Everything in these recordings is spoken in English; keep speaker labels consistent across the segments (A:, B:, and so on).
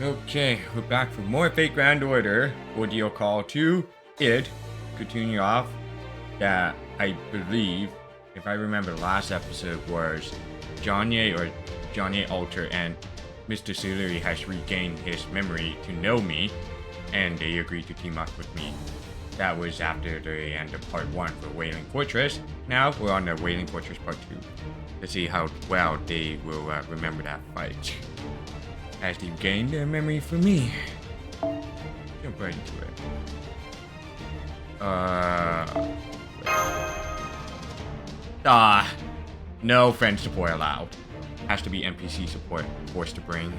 A: Okay, we're back for more Fate Grand Order. Ordeal Call 2. Continue off. That I believe, if I remember, the last episode was Johnny Alter and Mr. Silvery has regained his memory to know me, and they agreed to team up with me. That was after the end of part 1 for Wailing Fortress. Now we're on the Wailing Fortress part 2. Let's see how well they will remember that fight. As they gain their memory for me. Jump right into it. No friend support allowed. Has to be NPC support forced to bring.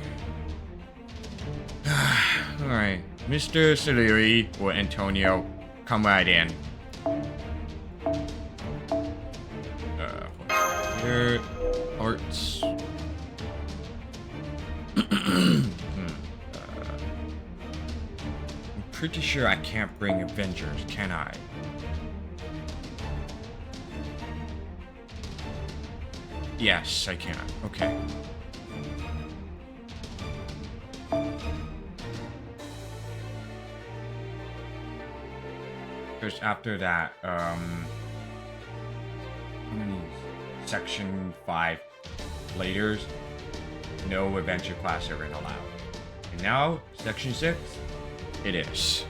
A: Alright, Mr. Silvery or Antonio, come right in. Here, arts. I'm pretty sure I can't bring Avengers, can I? Yes, I can. Okay. Because after that, how many? Section 5 laters, no adventure class are allowed. And now, Section 6, it is.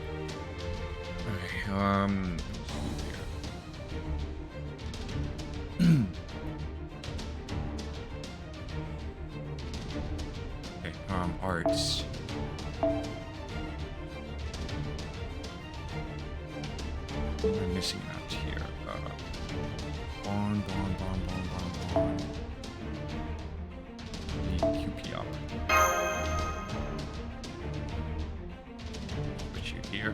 A: Okay, let's see here. Okay, arts. What am I missing out here? Bond. Need QP up. Put you here.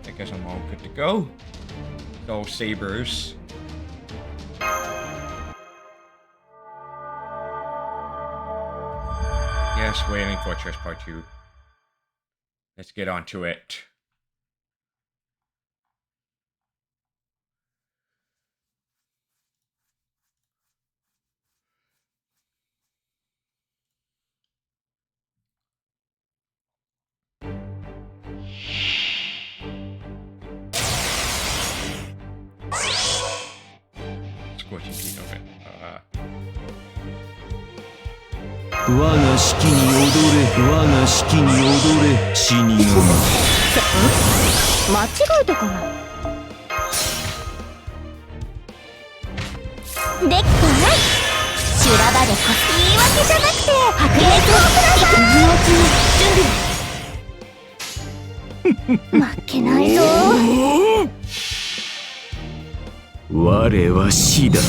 A: I guess I'm all good to go. Go sabers. Yes, Wailing Fortress Part 2. Let's get on to it. Scorching heat of it.
B: 我が式に踊れ我が式に踊れ死神
C: 間違えたかなでっかい修羅場でこ言い訳じゃなくて白熱を準備負けないぞ
B: 我は死だ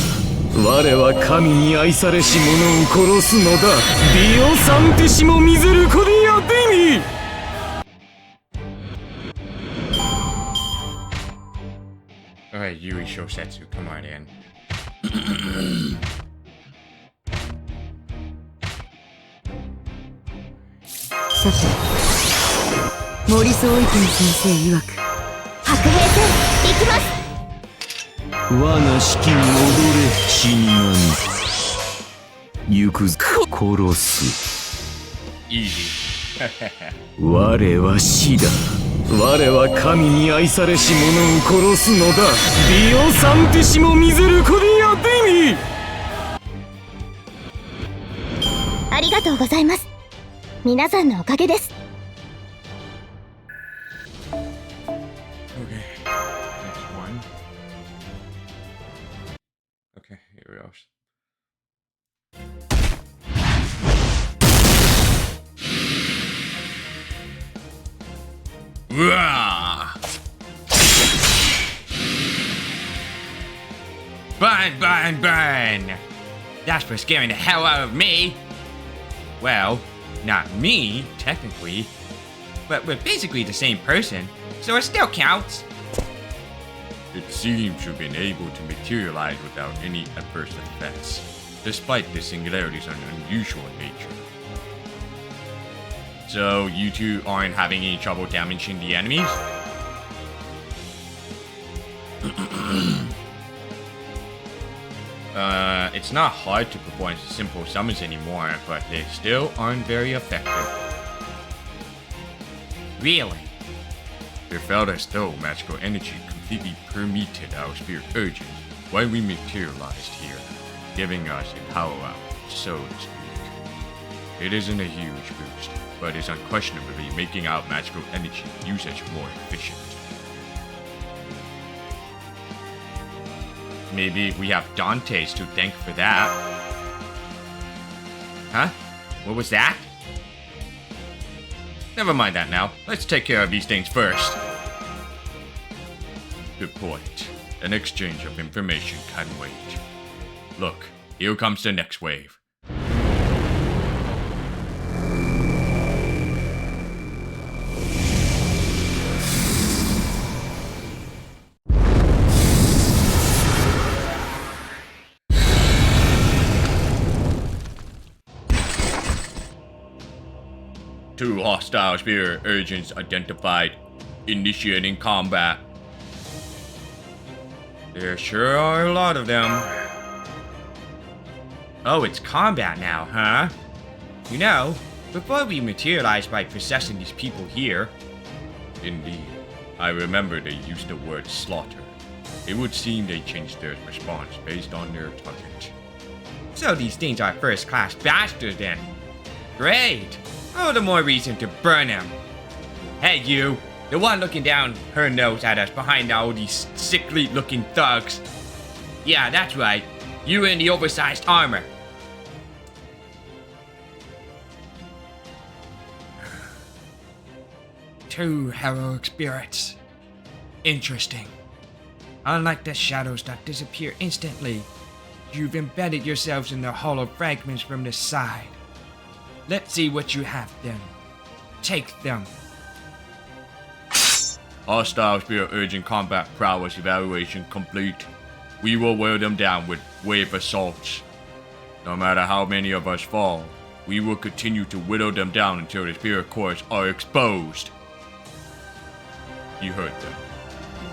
B: 我は神に愛されし者を殺すのだディオサンティシモミゼルコディアデミ
A: Alright, Yui Shosetsu, come on in.
C: さて森総意見先生曰く白兵戦行きます
B: 我が式に踊れ死神行くぞ殺す
A: Easy.
B: 我は死だ我は神に愛されし者を殺すのだディオサンティシモミゼルコディアデミ
C: ありがとうございます皆さんのおかげです
A: Okay, here we go. Burn! That's for scaring the hell out of me! Well, not me, technically. But we're basically the same person, so it still counts. It seems you've been able to materialize without any adverse effects, despite the singularities are unusual in nature. So, you two aren't having any trouble damaging the enemies? It's not hard to perform simple summons anymore, but they still aren't very effective. Really? It felt as though magical energy completely permeated our spirit urgent when we materialized here, giving us a power-up, so to speak. It isn't a huge boost, but it's unquestionably making our magical energy usage more efficient. Maybe we have Dante's to thank for that. Huh? What was that? Never mind that now. Let's take care of these things first. Good point. An exchange of information can wait. Look, here comes the next wave. Two hostile spirit urgents identified, initiating combat. There sure are a lot of them. Oh, it's combat now, huh? You know, before we materialized by possessing these people here. Indeed. I remember they used the word slaughter. It would seem they changed their response based on their target. So these things are first-class bastards then. Great! All the more reason to burn him. Hey you, the one looking down her nose at us behind all these sickly looking thugs. Yeah, that's right. You in the oversized armor. Two heroic spirits. Interesting. Unlike the shadows that disappear instantly, you've embedded yourselves in the hollow fragments from the side. Let's see what you have then. Take them. Hostile spirit urgent combat prowess evaluation complete. We will wear them down with wave assaults. No matter how many of us fall, we will continue to whittle them down until the spirit cores are exposed. You heard them.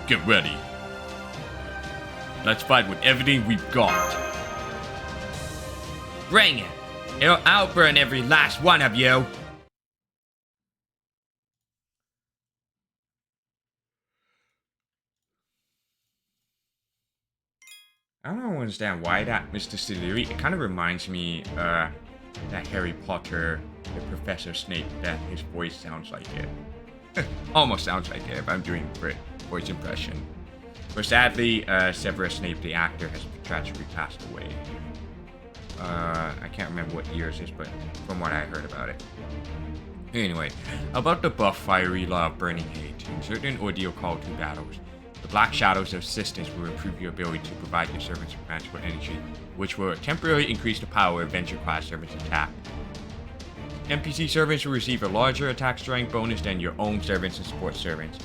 A: Get ready. Let's fight with everything we've got. Bring it! It'll outburn every last one of you! I don't understand why that Mr. Siliri, it kind of reminds me, that Harry Potter, the Professor Snape, that his voice sounds like it. Almost sounds like it if I'm doing voice impression. But sadly, Severus Snape, the actor, has tragically passed away. I can't remember what year it is, but from what I heard about it. Anyway, about the buff Fiery Law of Burning Hate. In certain Ordeal Call 2 battles, the Black Shadow's assistance will improve your ability to provide your servants with magical energy, which will temporarily increase the power of Adventure Class servants' attack. NPC servants will receive a larger attack strength bonus than your own servants and support servants.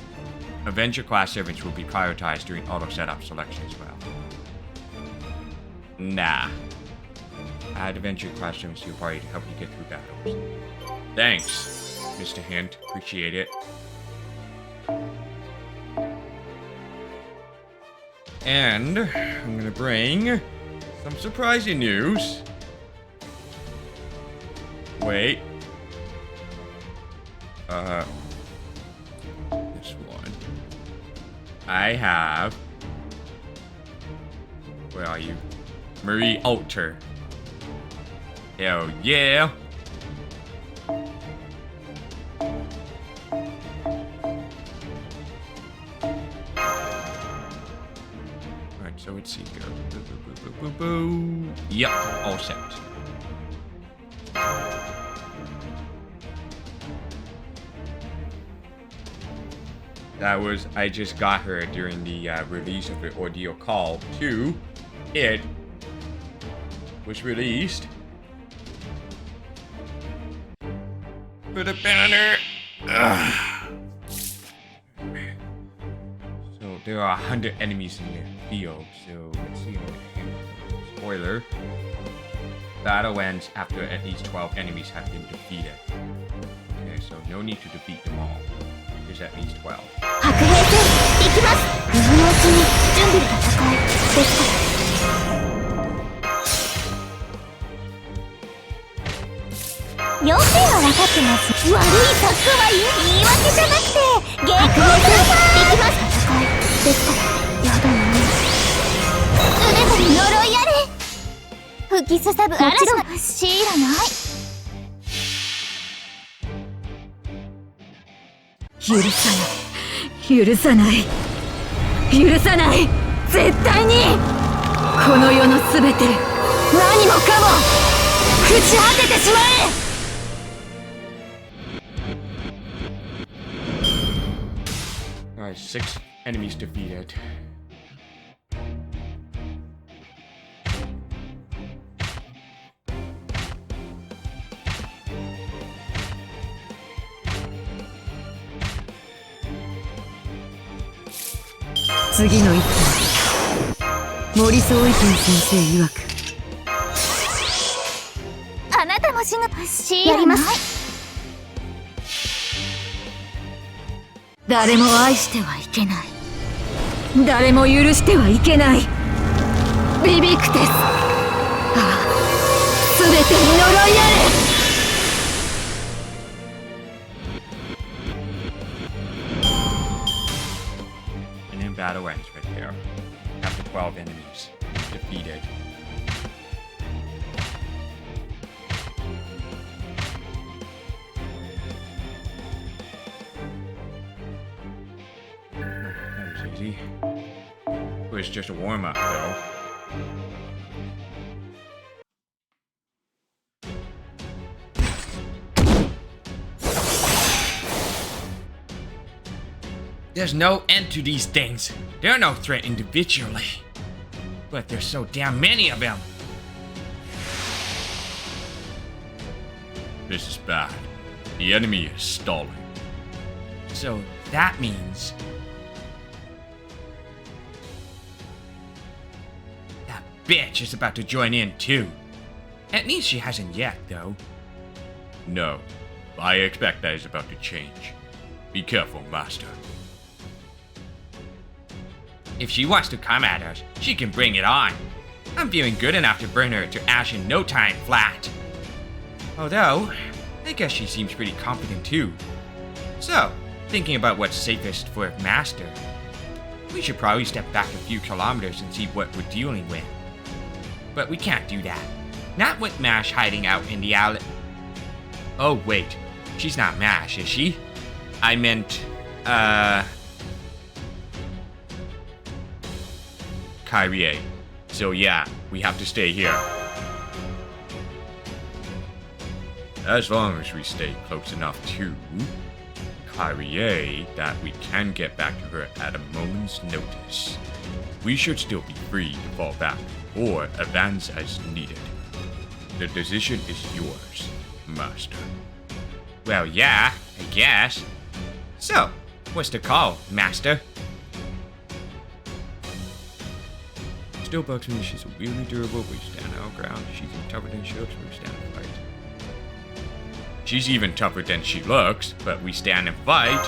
A: Adventure Class servants will be prioritized during auto setup selection as well. Nah. Add Adventure Class servants to your party to help you get through battles. Thanks, Mr. Hint. Appreciate it. And I'm gonna bring some surprising news. Wait. This one. I have. Where are you? Marie Alter. Hell yeah. Alright, so let's see here. Yep, all set. That was, I just got her during the release of the Ordeal Call 2. It was released for the banner. So there are 100 enemies in the field. So let's see. Spoiler. Battle ends after at least 12 enemies have been defeated. Okay, so no need to defeat them all. There's at least 12.
C: 妖精は分かってます。悪い作はいい。言い訳じゃなくて原稿ください。行きます。戦いですから。やだな。常々呪いあれ。吹きすさぶ嵐がシーラない。許さない許さない絶対にこの世のすべて何もかも朽ち果ててしま
A: Alright,
C: え。
A: 6 enemies defeated.
C: Next 次の一手森総意見先生曰くあなたも死ぬやります。誰も愛してはいけない誰も許してはいけないビビクテス。ああ全てに呪いあれ。
A: Battle ends right there. After 12 enemies defeated. That was easy. It was just a warm-up though. There's no end to these things. They're no threat individually. But there's so damn many of them. This is bad. The enemy is stalling. So that means... that bitch is about to join in too. At least she hasn't yet, though. No. I expect that is about to change. Be careful, Master. If she wants to come at us, she can bring it on. I'm feeling good enough to burn her to ash in no time flat. Although, I guess she seems pretty confident too. So, thinking about what's safest for Master, we should probably step back a few kilometers and see what we're dealing with. But we can't do that. Not with Mash hiding out in the alley. Oh wait, she's not Mash, is she? I meant, Kyrie. So yeah, we have to stay here. As long as we stay close enough to Kyrie that we can get back to her at a moment's notice, we should still be free to fall back or advance as needed. The decision is yours, Master. Well, yeah, I guess. So, what's the call, Master? Still bugs me, she's really durable, we stand our ground. She's even tougher than she looks, we stand and fight. She's even tougher than she looks, but we stand and fight.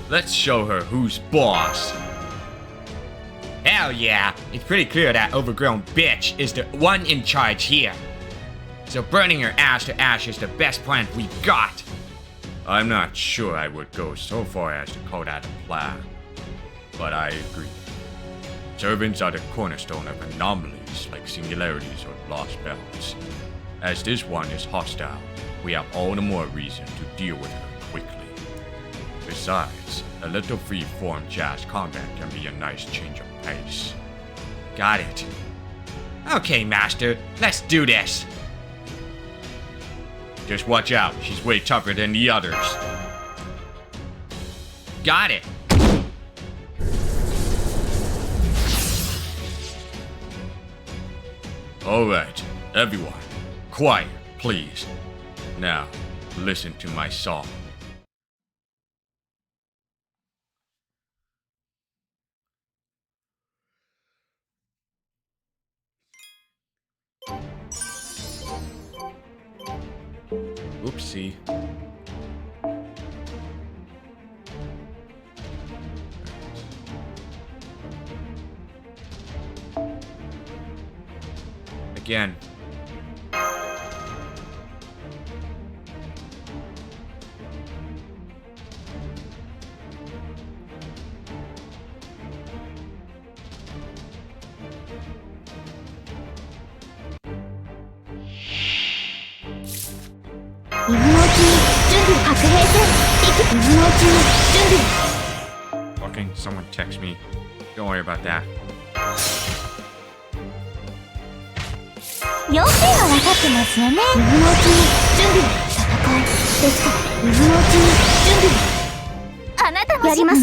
A: Let's show her who's boss. Hell yeah, it's pretty clear that overgrown bitch is the one in charge here. So burning her ash to ash is the best plan we've got. I'm not sure I would go so far as to call that a plan, but I agree. Servants are the cornerstone of anomalies like singularities or lost belts. As this one is hostile, we have all the more reason to deal with her quickly. Besides, a little free-form jazz combat can be a nice change of pace. Got it. Okay, Master, let's do this. Just watch out, she's way tougher than the others. Got it. Alright, everyone, quiet, please. Now, listen to my song. Oopsie. again. Fucking someone text me. Don't worry about that.
C: 要点は分かってますよね。今のうちに準備は戦いですから今のうちに準備はあなたもやります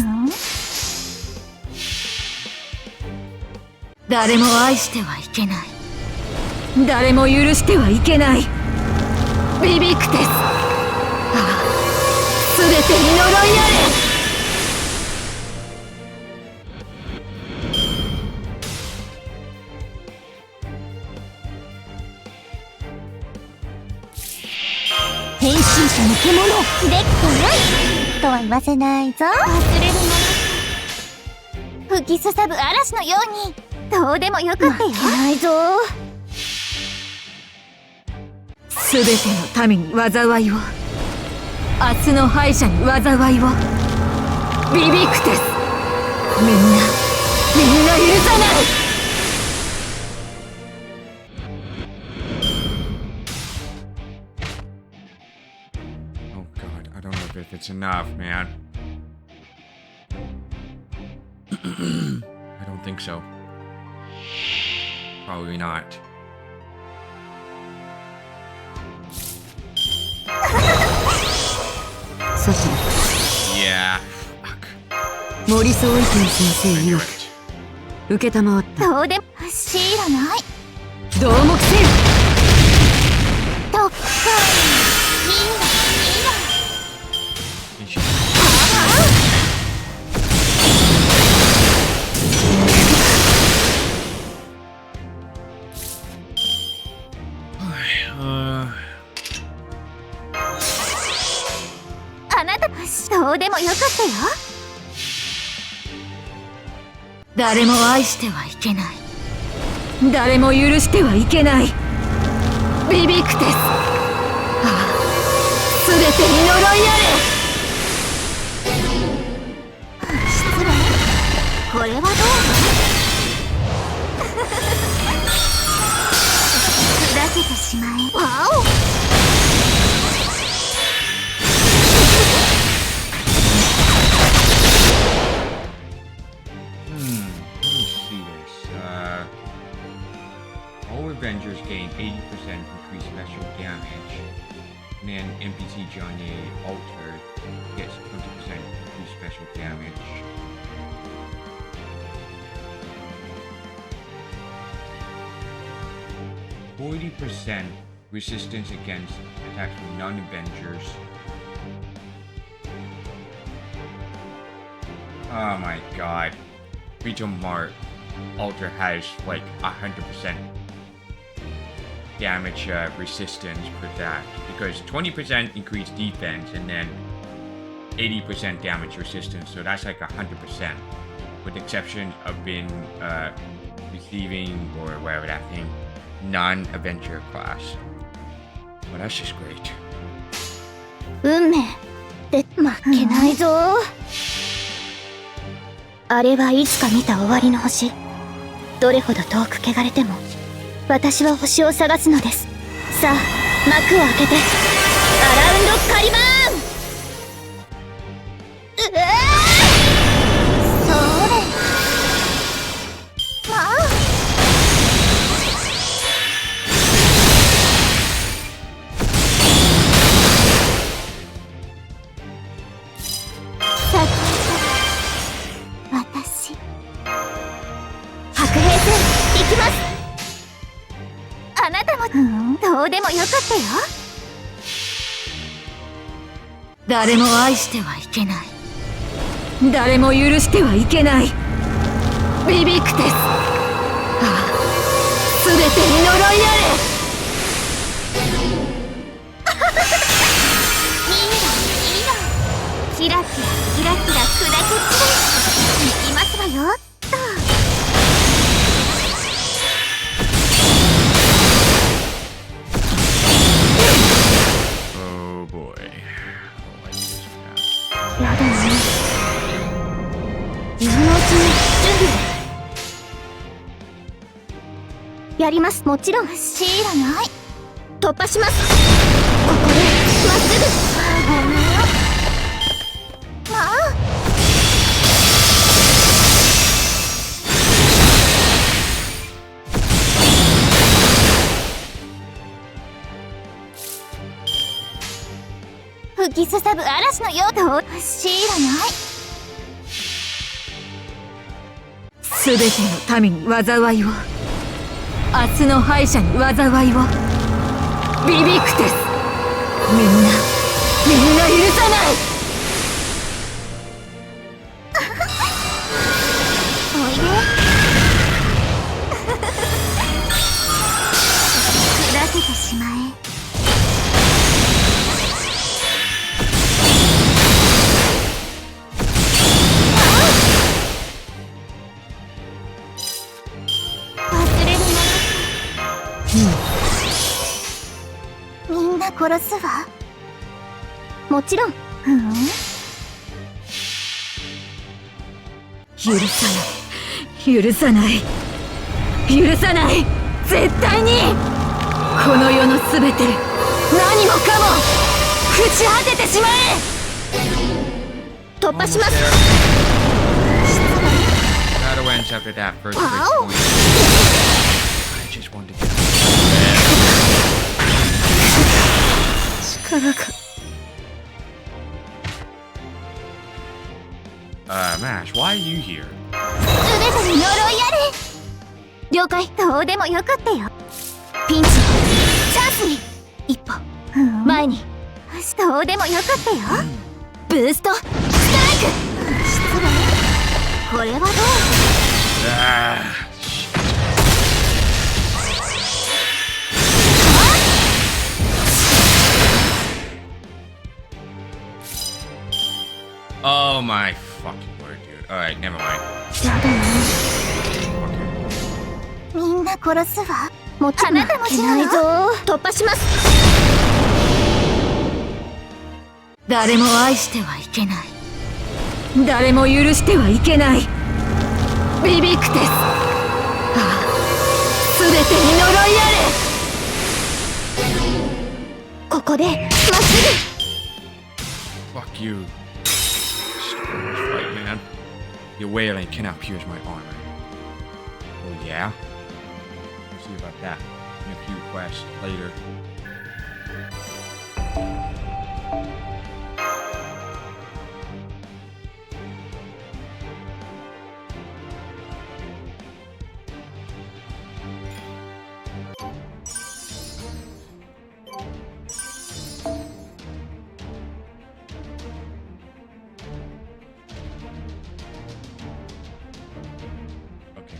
D: 誰も愛してはいけない誰も許してはいけないビビクテスすべてに呪いあれ
C: 変身者の獣できてないとは言わせないぞ。忘れるもの吹きすさぶ嵐のようにどうでもよくってよないぞ。
D: すべての民に災いを明日の敗者に災いをビビクテスみんな許さない
A: If it's enough, man. I don't think so. Probably not. Yeah. Fuck.
D: 森総意見先生
A: I
D: 曰
A: knew
D: く
A: it.
D: 受けたまわった
C: どうでも知らない
D: どうもせよ
C: どっかいいあなたどうでもよかったよ
D: 誰も愛してはいけない誰も許してはいけないビビクテスすべてに呪いあれ
C: 失礼これはどう砕けてしまえわお
A: Avengers gain 80% increased special damage, and then NPC Johnny Alter gets 20% increased special damage. %40% resistance against attacks from non-Avengers. Oh my god. Rachel Mart Alter has like 100% damage resistance for that because 20% increased defense and then 80% damage resistance, so that's like 100% with the exception of being receiving or whatever that thing non-Avenger class. Well, that's just great.
C: 運命で負けないぞ、あれはいつか見た終わりの星。どれほど遠く汚れても私は星を探すのです。さあ幕を開けてアラウンドカリバーン。それまあさっき私白兵戦行きます。あなたもどうでもよかったよ。
D: 誰も愛してはいけない誰も許してはいけないビビクテスすべてに呪いあ
C: いいよキラキラキラキラ砕け散れ行きますわよっと。やります。もちろんシーラない。突破します。ここでまっすぐ。ごめんよ。まあ吹きすさぶ嵐のようとシーラない。
D: すべての民に災いを、明日の敗者に災いを。ビビクテス、みんな許さない。
C: おいで。砕けてしまえ。忘れるもの。みんな殺すわ。もちろん。
D: 許さない絶対に。この世のすべて、何もかも朽ち果ててしまえ。
C: 突破します。
A: Battle ends after that first break
C: Wow.
A: point. I just wanted to get Mash, why are you here?
C: すべてに呪いあれ。了解。どうでもよかったよ。ピンチ、チャンスに一歩前に。どうでもよかったよ。ブーストストライク。失礼。これはどう？
A: Oh my fucking word, dude. Alright, never mind.
C: やだね。みんな殺すわ。もちろん負けないぞ。突破します。
D: 誰も愛してはいけない、誰も許してはいけない。ビビクテス、すべてに呪いあれ。
C: ここでまっす
A: Fuck you. Right, man. Your wailing cannot pierce my armor. Oh yeah? We'll see about that in a few quests later.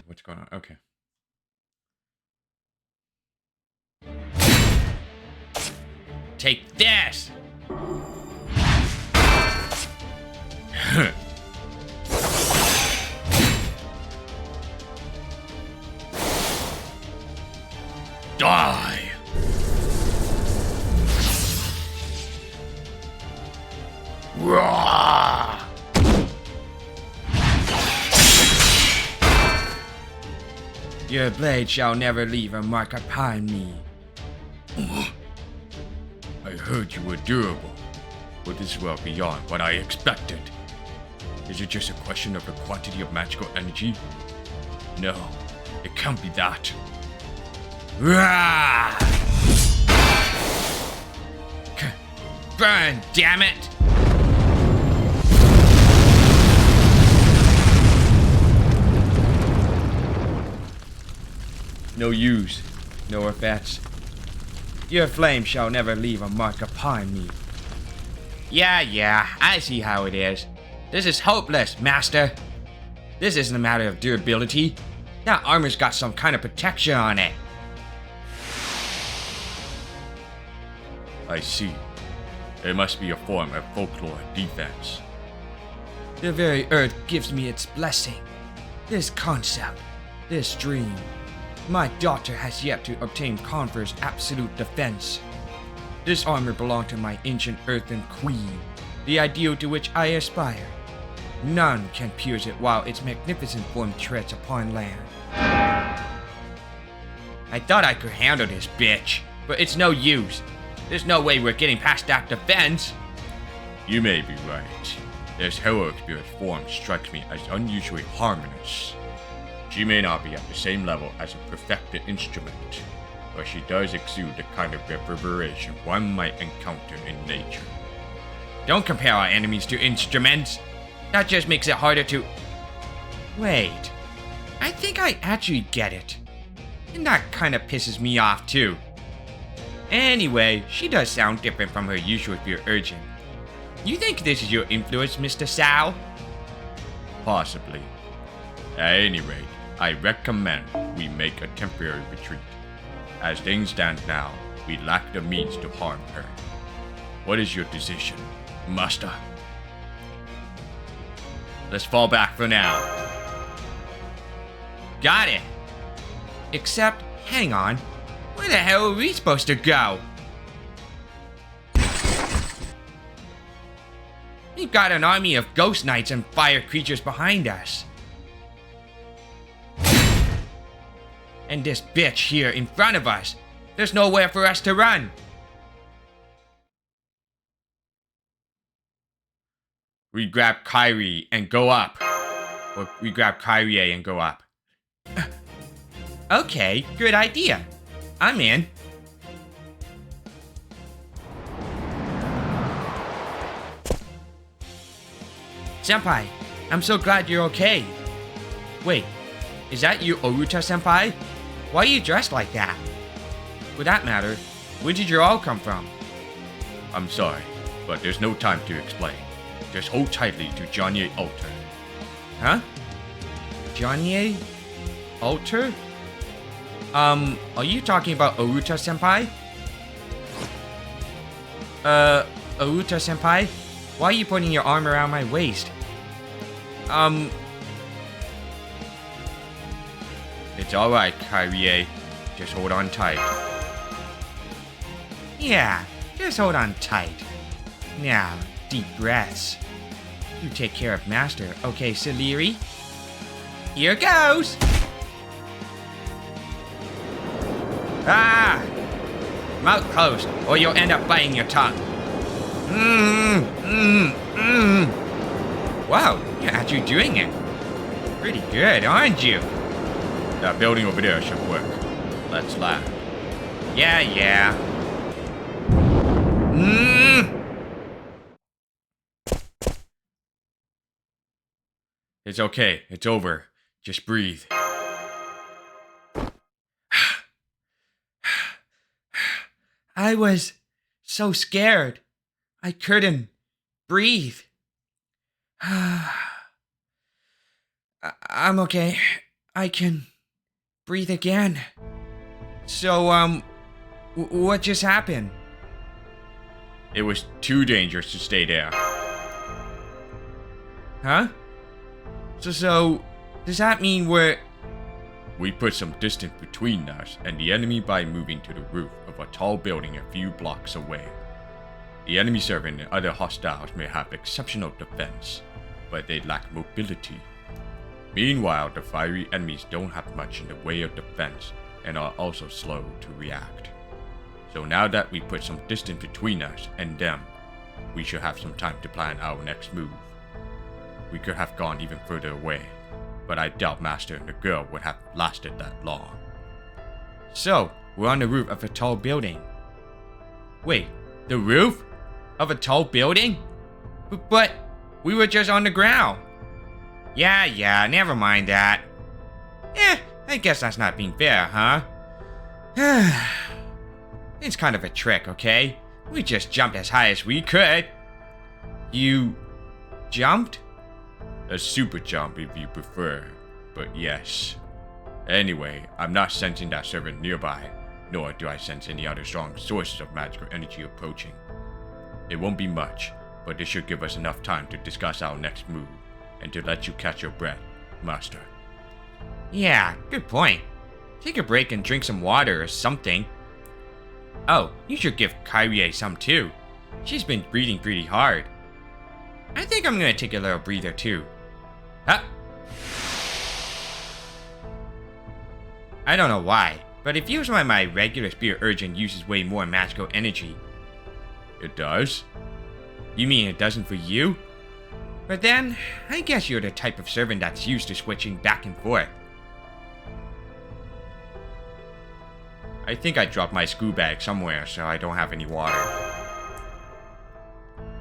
A: What's going on? Okay. Take this! Die! Rawr! Your blade shall never leave a mark upon me. I heard you were durable, but this is well beyond what I expected. Is it just a question of the quantity of magical energy? No, it can't be that. Rawr! Burn, damn it! No use, no effects. Your flame shall never leave a mark upon me. Yeah, I see how it is. This is hopeless, master. This isn't a matter of durability. That armor's got some kind of protection on it. I see. It must be a form of folklore defense. The very earth gives me its blessing. This concept, this dream. My daughter has yet to obtain Conver's absolute defense. This armor belonged to my ancient earthen queen, the ideal to which I aspire. None can pierce it while its magnificent form treads upon land. I thought I could handle this bitch, but it's no use. There's no way we're getting past that defense. You may be right. This heroic spirit form strikes me as unusually harmonious. She may not be at the same level as a perfected instrument, but she does exude the kind of reverberation one might encounter in nature. Don't compare our enemies to instruments. That just makes it harder to... Wait. I think I actually get it. And that kind of pisses me off too. Anyway, she does sound different from her usual fear urgent. You think this is your influence, Mr. Sal? Possibly. At any rate, I recommend we make a temporary retreat. As things stand now, we lack the means to harm her. What is your decision, Master? Let's fall back for now. Got it. Except, hang on. Where the hell are we supposed to go? We've got an army of ghost knights and fire creatures behind us. And this bitch here in front of us. There's nowhere for us to run. We grab Kyrie and go up. Or we grab Kyrie and go up. Okay, good idea. I'm in. Senpai, I'm so glad you're okay. Wait, is that you, Oruta Senpai? Why are you dressed like that? For that matter, where did you all come from? I'm sorry, but there's no time to explain. Just hold tightly to Johnny Alter. Huh? Johnny Alter? Are you talking about Oruta Senpai? Oruta Senpai? Why are you putting your arm around my waist? It's alright, Kyrie. Just hold on tight. Yeah, just hold on tight. Now, deep breaths. You take care of Master, okay, Saliri? Here goes! Ah! Mouth closed, or you'll end up biting your tongue. Wow, you're actually doing it. Pretty good, aren't you? That building over there should work. Let's laugh. Yeah. It's okay, it's over. Just breathe. I was so scared. I couldn't breathe. I'm okay. I can breathe again. So, what just happened? It was too dangerous to stay there. Huh? So, does that mean we put some distance between us and the enemy by moving to the roof of a tall building a few blocks away. The enemy servant and other hostiles may have exceptional defense, but they lack mobility. Meanwhile, the fiery enemies don't have much in the way of defense and are also slow to react. So now that we put some distance between us and them, we should have some time to plan our next move. We could have gone even further away, but I doubt Master and the girl would have lasted that long. So, we're on the roof of a tall building. Wait, the roof? Of a tall building? But we were just on the ground. Yeah, never mind that. I guess that's not being fair, huh? It's kind of a trick, okay? We just jumped as high as we could. You jumped? A super jump if you prefer, but yes. Anyway, I'm not sensing that servant nearby, nor do I sense any other strong sources of magical energy approaching. It won't be much, but this should give us enough time to discuss our next move, and to let you catch your breath, Master. Yeah, good point. Take a break and drink some water or something. Oh, you should give Kyrie some too. She's been breathing pretty hard. I think I'm gonna take a little breather too. Huh? I don't know why, but it feels like my regular spirit urgent uses way more magical energy. It does? You mean it doesn't for you? But then, I guess you're the type of servant that's used to switching back and forth. I think I dropped my school bag somewhere, so I don't have any water.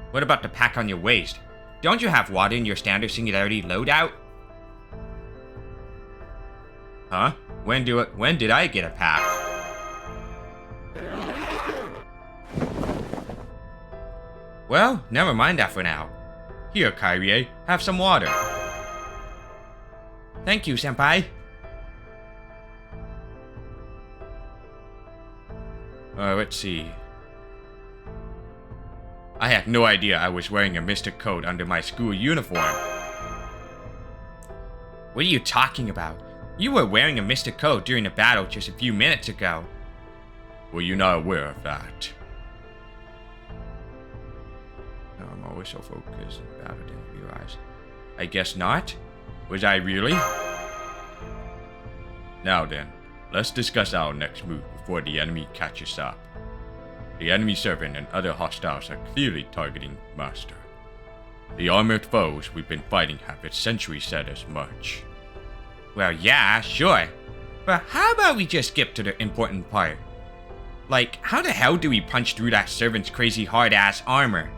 A: What about the pack on your waist? Don't you have water in your standard singularity loadout? Huh? When did I get a pack? Well, never mind that for now. Here, Kyrie, have some water. Thank you, senpai. Let's see. I had no idea I was wearing a mystic coat under my school uniform. What are you talking about? You were wearing a mystic coat during the battle just a few minutes ago. Were you not aware of that? No, I'm always so focused on battle, didn't realize. I guess not? Was I really? Now then, let's discuss our next move before the enemy catches up. The enemy servant and other hostiles are clearly targeting Master. The armored foes we've been fighting have essentially said as much. Well, yeah, sure. But how about we just skip to the important part? Like, how the hell do we punch through that servant's crazy hard-ass armor?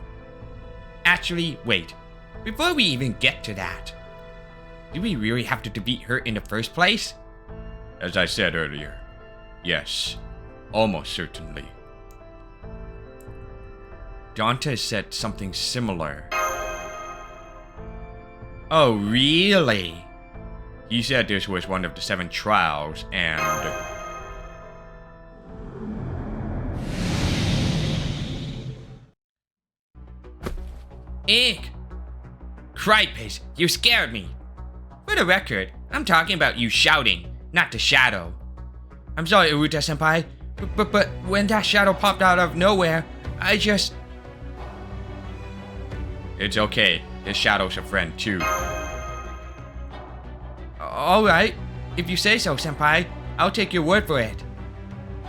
A: Actually, wait. Before we even get to that, do we really have to defeat her in the first place? As I said earlier, yes, almost certainly. Dante said something similar. Oh, really? He said this was one of the 7 trials, and... Eek! Cripes, you scared me. For the record, I'm talking about you shouting, not the shadow. I'm sorry, Uruta-senpai, but when that shadow popped out of nowhere, I just... It's okay, this shadow's a friend too. Alright, if you say so, senpai, I'll take your word for it.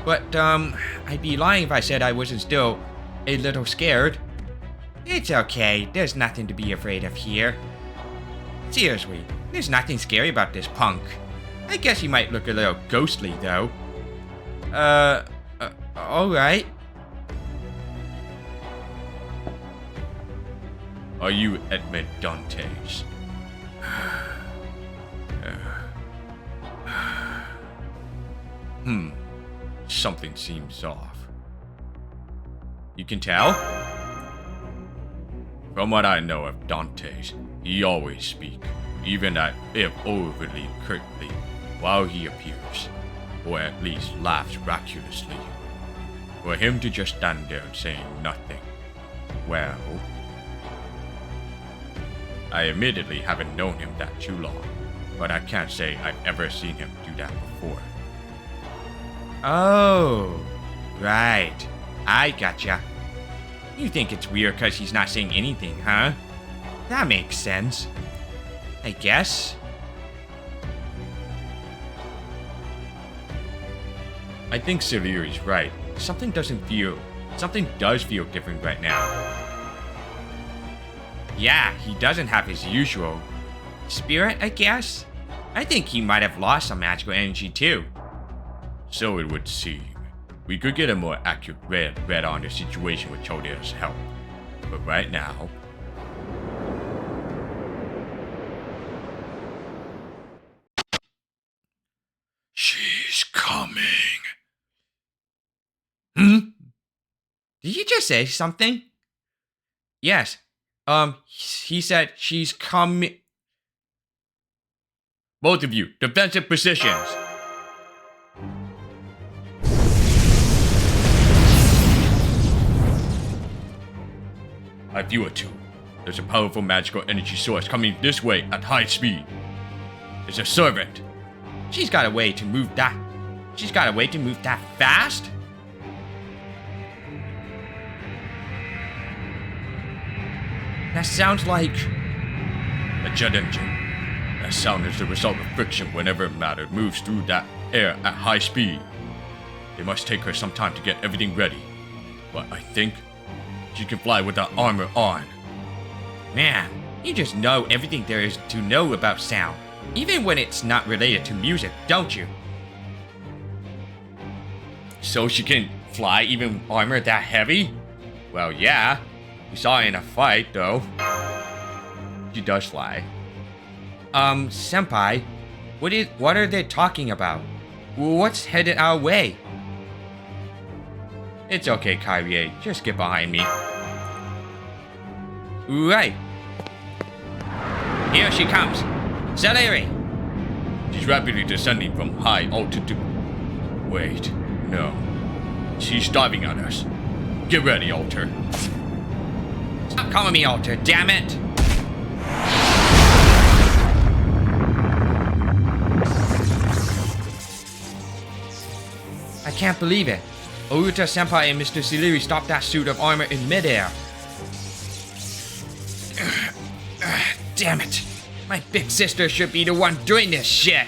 A: But, I'd be lying if I said I wasn't still a little scared. It's okay, there's nothing to be afraid of here. Seriously, there's nothing scary about this punk. I guess he might look a little ghostly, though. Alright. Are you Edmund Dantes? Something seems off. You can tell? From what I know of Dantes, he always speaks, even if overly curtly, while he appears, or at least laughs raucously. For him to just stand there saying nothing, well... I admittedly haven't known him that too long, but I can't say I've ever seen him do that before. Oh, right. I gotcha. You think it's weird because he's not saying anything, huh? That makes sense. I guess. I think Silveri's right. Something does feel different right now. Yeah, he doesn't have his usual spirit, I guess? I think he might have lost some magical energy too. So it would seem. We could get a more accurate read on the situation with Chodea's help. But right now... She's coming. Did you just say something? Yes. He said she's coming. Both of you, defensive positions. I feel it too. There's a powerful magical energy source coming this way at high speed. It's a servant. She's got a way to move that fast? That sounds like a jet engine. That sound is the result of friction whenever matter moves through that air at high speed. It must take her some time to get everything ready, but I think she can fly with the armor on. Man, you just know everything there is to know about sound, even when it's not related to music, don't you? So she can fly even armor that heavy? Well, yeah. We saw her in a fight, though. She does fly. Senpai, what are they talking about? What's headed our way? It's okay, Kyrie. Just get behind me. Right. Here she comes. Celery! She's rapidly descending from high altitude. Wait, no. She's diving at us. Get ready, Alter. Stop calling me Alter, damn it! I can't believe it. Oruta Senpai and Mr. Celery stopped that suit of armor in midair. Damn it. My big sister should be the one doing this shit.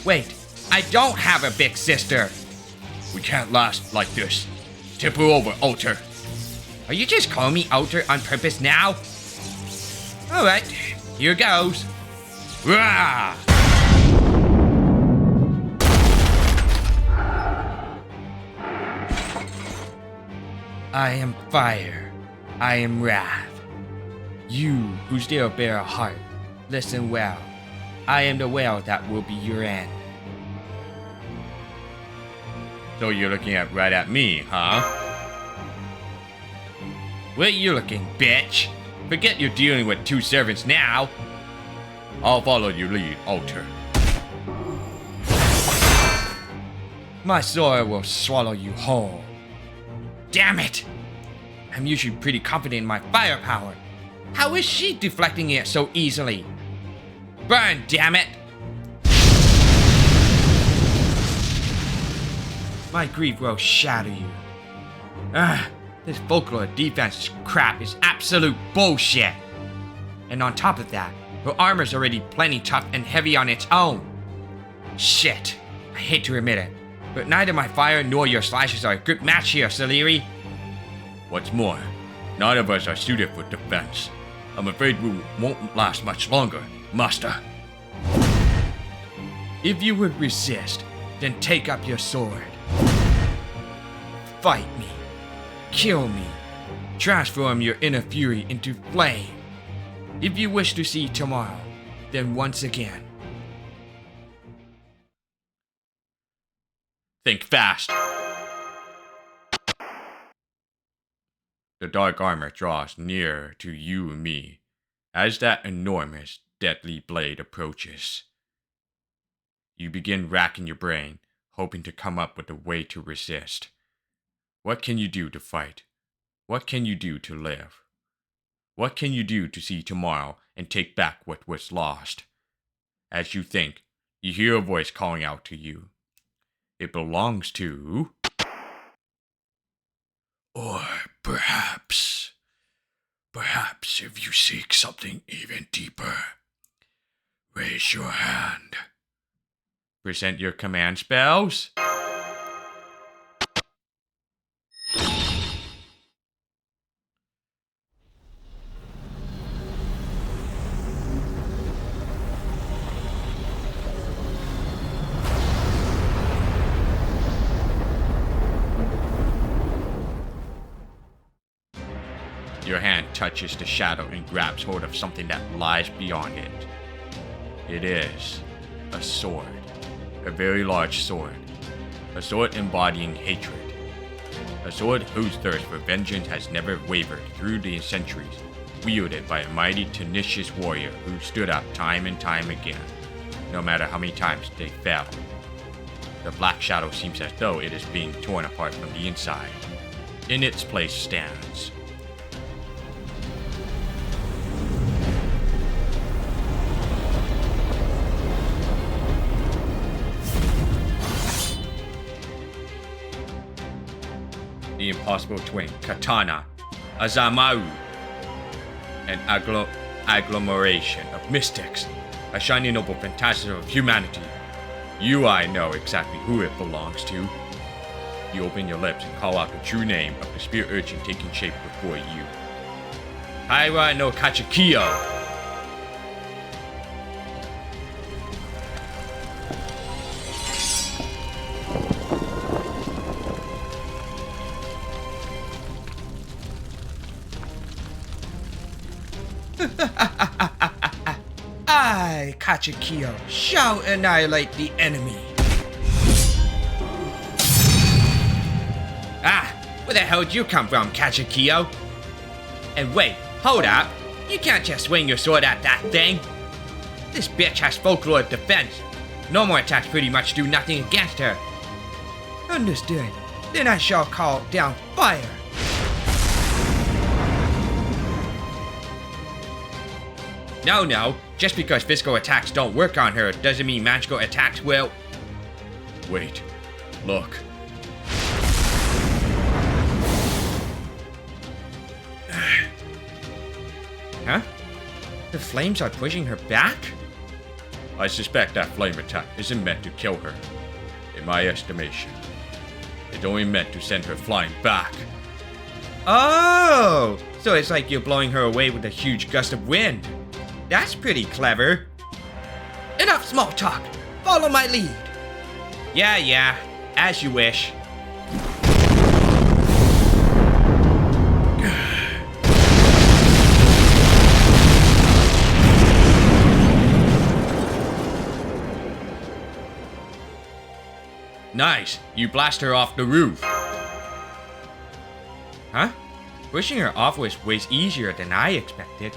A: Wait, I don't have a big sister. We can't last like this. Tip her over, Alter. Are you just calling me Alter on purpose now? Alright, here goes. Rah! I am fire. I am wrath. You who still bear a heart, listen well. I am the well that will be your end. So you're looking right at me, huh? Where you looking, bitch? Forget you're dealing with two servants now. I'll follow your lead, Alter. My sword will swallow you whole. Damn it! I'm usually pretty confident in my firepower. How is she deflecting it so easily? Burn, damn it! My grief will shatter you. This folklore defense crap is absolute bullshit. And on top of that, her armor's already plenty tough and heavy on its own. Shit, I hate to admit it, but neither my fire nor your slashes are a good match here, Celery. What's more, none of us are suited for defense. I'm afraid we won't last much longer, Master. If you would resist, then take up your sword. Fight me. Kill me. Transform your inner fury into flame. If you wish to see tomorrow, then once again. Think fast. The dark armor draws nearer to you and me as that enormous, deadly blade approaches. You begin racking your brain, hoping to come up with a way to resist. What can you do to fight? What can you do to live? What can you do to see tomorrow and take back what was lost? As you think, you hear a voice calling out to you. It belongs to... Or perhaps if you seek something even deeper, raise your hand. Present your command spells. Your hand touches the shadow and grabs hold of something that lies beyond it. It is a sword. A very large sword. A sword embodying hatred. A sword whose thirst for vengeance has never wavered through the centuries, wielded by a mighty, tenacious warrior who stood up time and time again, no matter how many times they fell. The black shadow seems as though it is being torn apart from the inside. In its place stands... the impossible twin, Katana, Azamaru. an agglomeration of mystics, a shining noble phantasm of humanity. You, I know exactly who it belongs to. You open your lips and call out the true name of the spirit urchin taking shape before you. Haira no Kachikiyo. I, Kachikiyo, shall annihilate the enemy. Ah, where the hell did you come from, Kachikiyo? And wait, hold up. You can't just swing your sword at that thing. This bitch has folklore defense. Normal attacks pretty much do nothing against her. Understood. Then I shall call down fire. No. Just because physical attacks don't work on her doesn't mean magical attacks will. Wait. Look. Huh? The flames are pushing her back? I suspect that flame attack isn't meant to kill her. In my estimation, it's only meant to send her flying back. Oh! So it's like you're blowing her away with a huge gust of wind. That's pretty clever. Enough small talk. Follow my lead. Yeah. As you wish. Nice. You blast her off the roof. Huh? Pushing her off was way easier than I expected.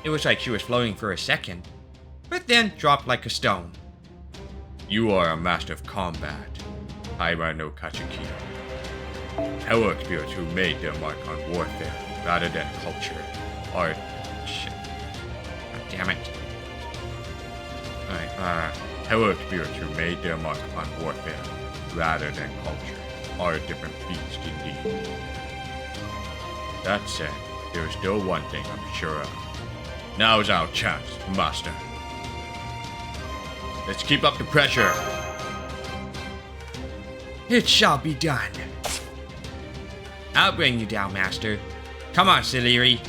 A: It was like she was floating for a second, but then dropped like a stone. You are a master of combat, Haira no Kachikiyo. Heroic spirits who made their mark on warfare rather than culture are... Shit. God damn it. Alright, heroic spirits who made their mark on warfare rather than culture are a different beast indeed. That said, there is still one thing I'm sure of. Now's our chance, Master. Let's keep up the pressure. It shall be done. I'll bring you down, Master. Come on, Siliri.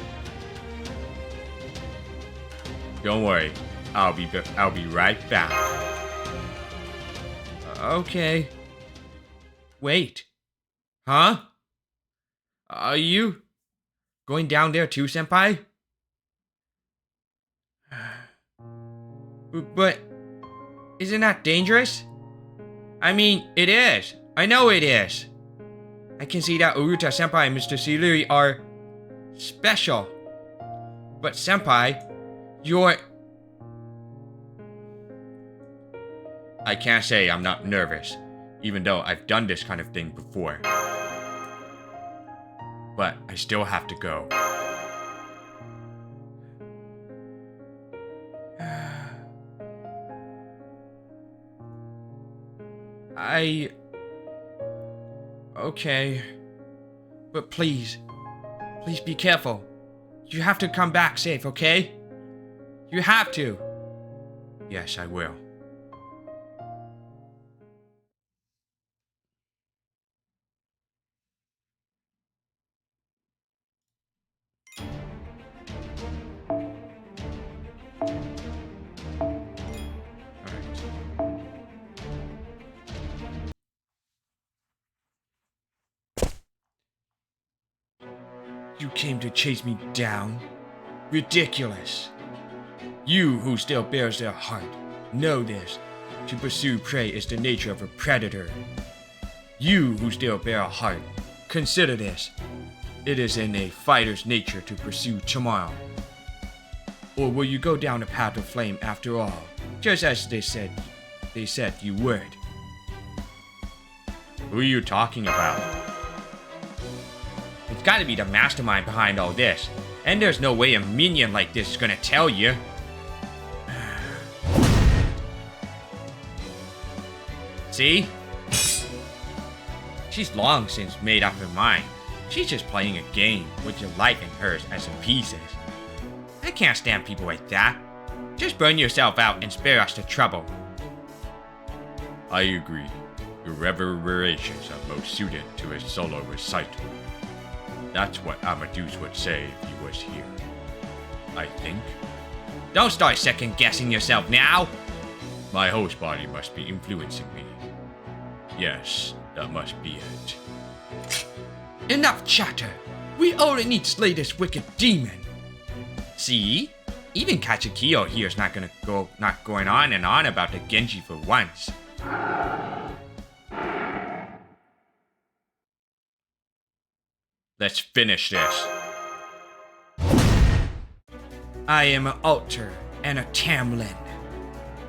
A: Don't worry. I'll be right back. Okay. Wait. Huh? Are you going down there too, Senpai? But isn't that dangerous? I mean, it is. I know it is. I can see that Uruta Senpai and Mr. Siliri are special. But Senpai, you're... I can't say I'm not nervous, even though I've done this kind of thing before. But I still have to go. Okay. But please be careful. You have to come back safe, okay? You have to. Yes, I will. You came to chase me down? Ridiculous. You who still bears their heart, know this. To pursue prey is the nature of a predator. You who still bear a heart, consider this. It is in a fighter's nature to pursue tomorrow. Or will you go down the path of flame after all, just as they said you would? Who are you talking about? It's gotta be the mastermind behind all this. And there's no way a minion like this is gonna tell you. See? She's long since made up her mind. She's just playing a game with your life and hers as in pieces. I can't stand people like that. Just burn yourself out and spare us the trouble. I agree. Your reverberations are most suited to a solo recital. That's what Amadeus would say if he was here. I think. Don't start second-guessing yourself now! My host body must be influencing me. Yes, that must be it. Enough chatter! We only need to slay this wicked demon! See? Even Kachikiyo here is not going on and on about the Genji for once. Let's finish this. I am an altar and a Tamlin.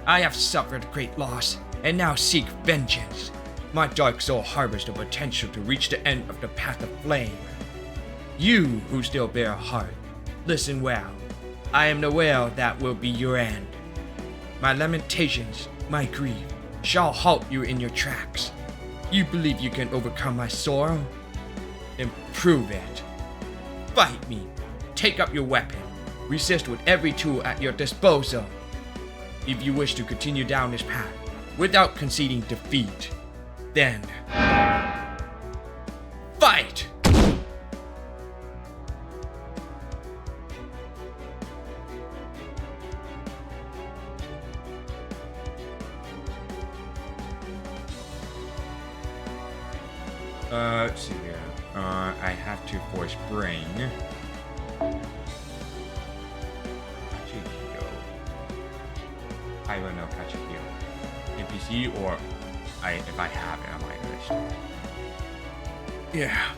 A: I have suffered great loss and now seek vengeance. My dark soul harbors the potential to reach the end of the path of flame. You who still bear a heart, listen well. I am the well that will be your end. My lamentations, my grief, shall halt you in your tracks. You believe you can overcome my sorrow? Then prove it. Fight me. Take up your weapon. Resist with every tool at your disposal. If you wish to continue down this path without conceding defeat, then fight! Let's see here. I have to voice bring Kachikiyo. I don't know Kachikiyo. NPC or if I have it on my list. Yeah.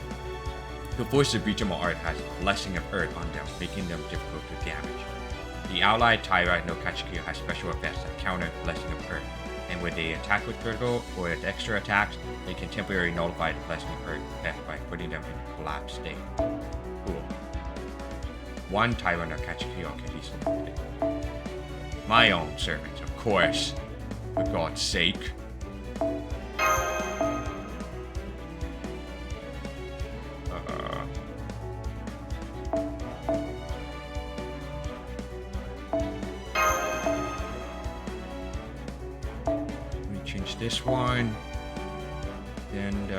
A: The voice of Reachable Art has Blessing of Earth on them, making them difficult to damage. The allied Tyra no Kachikiyo has special effects that counter Blessing of Earth. And when they attack with critical or with extra attacks, they can temporarily nullify the Blessing of Earth effect by putting them in a collapsed state. Cool. One Tyra no Kachikiyo can be selected. My own servants, of course. For God's sake. Change this one, and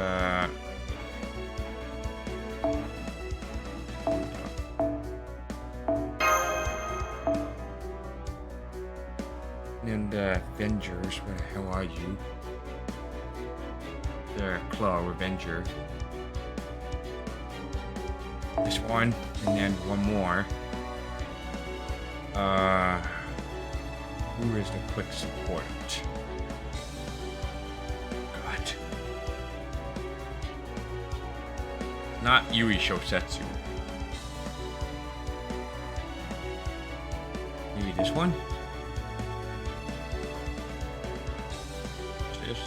A: Avengers, where the hell are you? The Claw Revenger. This one, and then one more. Who is the quick support? Not Yui Shosetsu. Maybe this one? What's this?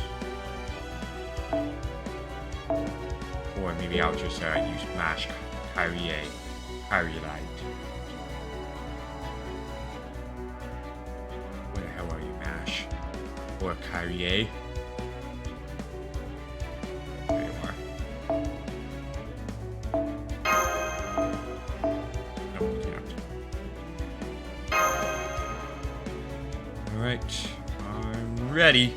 A: Or maybe I'll just use Mash Kyrie Light. Where the hell are you, Mash? Or Kyrie? Alright, I'm ready.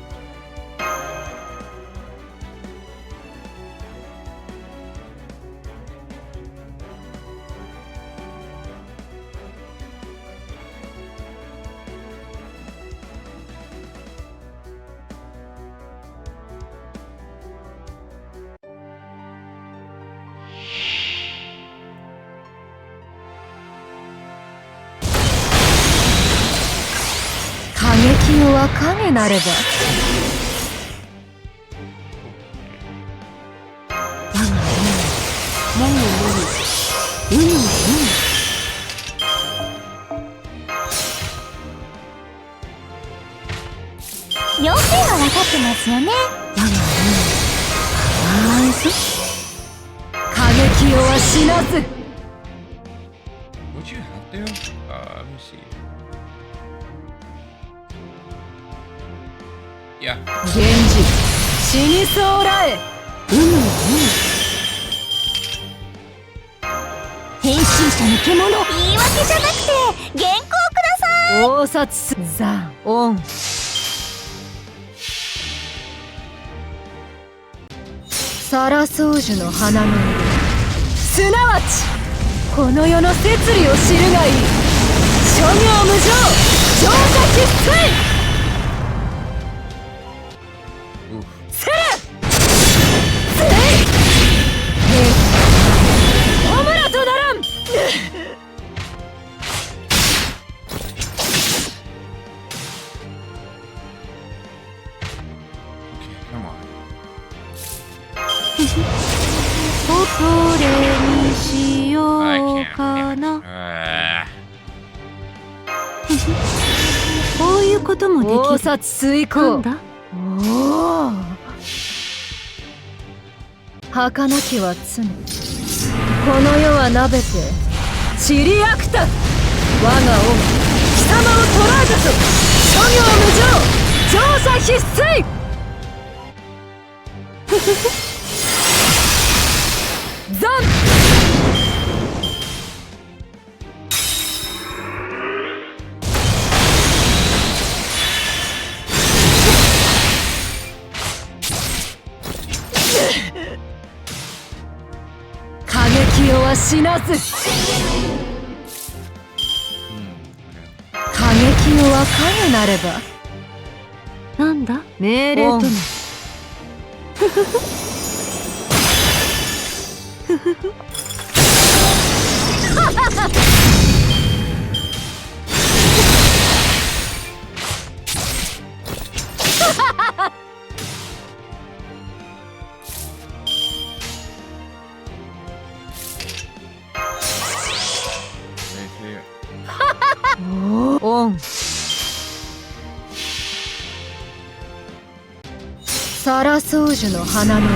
D: Kageなれば
C: 要点は分かってますよね。
D: 過激は死なず
A: What you have there? Let me see. Yeah.
D: 源氏死にそうらえ
C: 変身者の獣。言い訳じゃなくて原稿ください。
D: 応殺すザ・オン。サラソウジュの花の色、すなわちこの世の摂理を知るがいい。諸行無常、浄化喫水。せれせいホムラとならん。
A: Come on.
D: どれにしよう
A: I can't.
D: かな。
C: こういうこともできる。
D: 応殺遂行。
C: なんだ。
D: おお。儚きは常。この世はなべて散りあくた。我が王貴様を捕らえたぞ。諸行無常、乗車必須。ザン。過激よは死なず。過激よは影なれば。
C: なんだ。
D: 命令とな。オン。サラソウジュの花の色、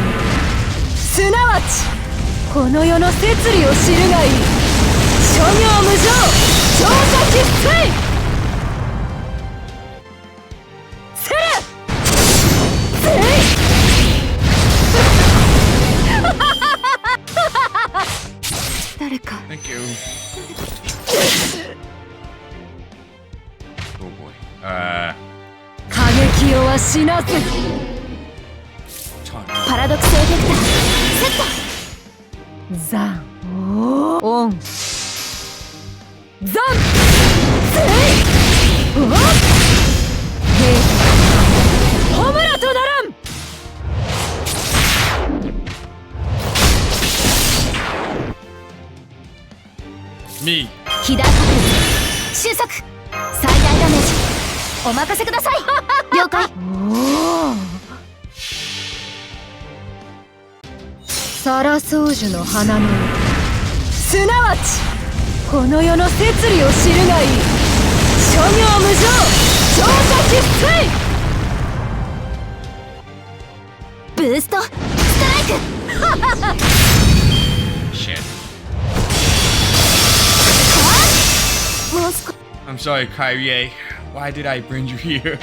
D: すなわちこの世の摂理を知るがいい。諸行無常、浄化喫水。せれせい。誰か。
A: Thank you. Oh boy.
D: 過激よは死なず。
C: パラドクスエフェクターセット。
D: ザンオン。ザンセイおっヘイホムラとならん。
A: Me.
C: キダー確率収束。最大ダメージお任せください。了解。
D: おお。サラソウジュの花の色、すなわちこの世の摂理を知るがいい。諸行無常、浄化喫水。
C: ブーストストライク。
A: Shit.
C: もう少し。
A: I'm sorry, Kyrie. Why did I bring you here?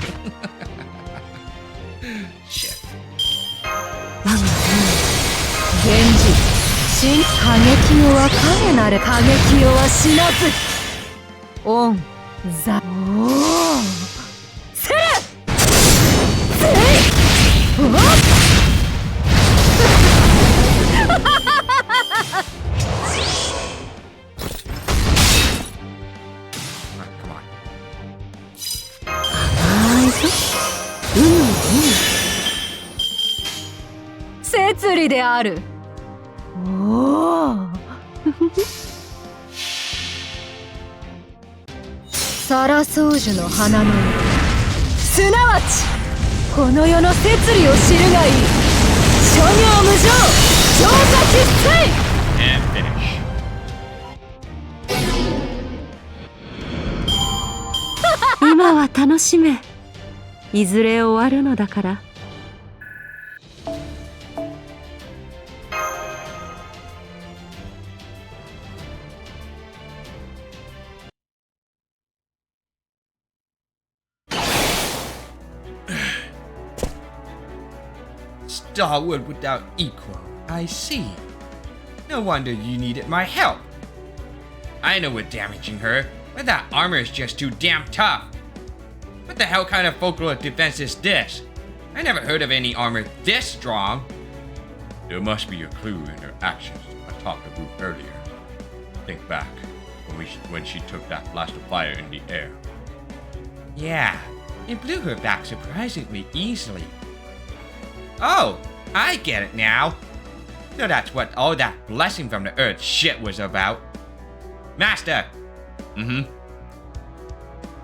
A: Shit.
D: 現実新過激よは影なれ。過激よは死なず。オンザおお。せれせいおっ
A: Come on.
C: 甘いぞ。
D: 摂理である。おお。サラソウジュの花の色、すなわちこの世の摂理を知るがいい。諸行無常、浄化喫水。
A: And finish.
C: 今は楽しめ。いずれ終わるのだから。
A: Starwood without equal. I see. No wonder you needed my help. I know we're damaging her, but that armor is just too damn tough. What the hell kind of folklore defense is this? I never heard of any armor this strong. There must be a clue in her actions atop the roof earlier. Think back, when she took that blast of fire in the air. Yeah, it blew her back surprisingly easily. Oh, I get it now. So that's what all that blessing from the earth shit was about. Master!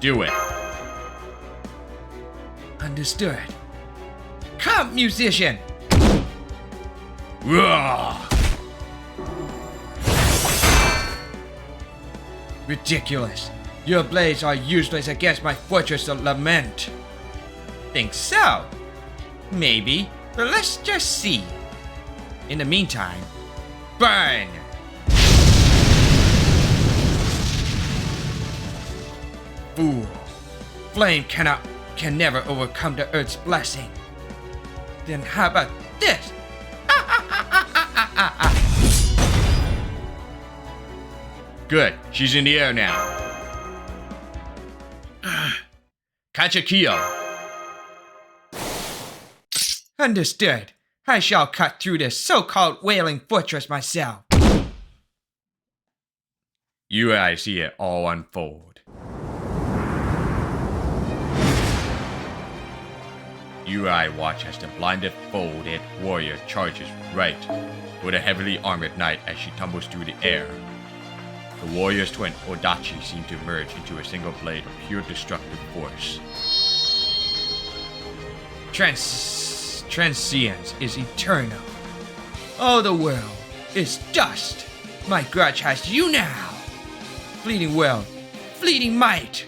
A: Do it. Understood. Come, musician! Roar! Ridiculous. Your blades are useless against my fortress of lament. Think so? Maybe, but let's just see. In the meantime, burn! Fool. Flame can never overcome the earth's blessing. Then how about this? Good, she's in the air now. Kachakio. Understood. I shall cut through this so-called whaling fortress myself. You and I see it all unfold. You and I watch as the blindfolded warrior charges right with a heavily armored knight as she tumbles through the air. The warrior's twin, Odachi, seemed to merge into a single blade of pure destructive force. Transience is eternal. All the world is dust. My grudge has you now. Fleeting will, fleeting might.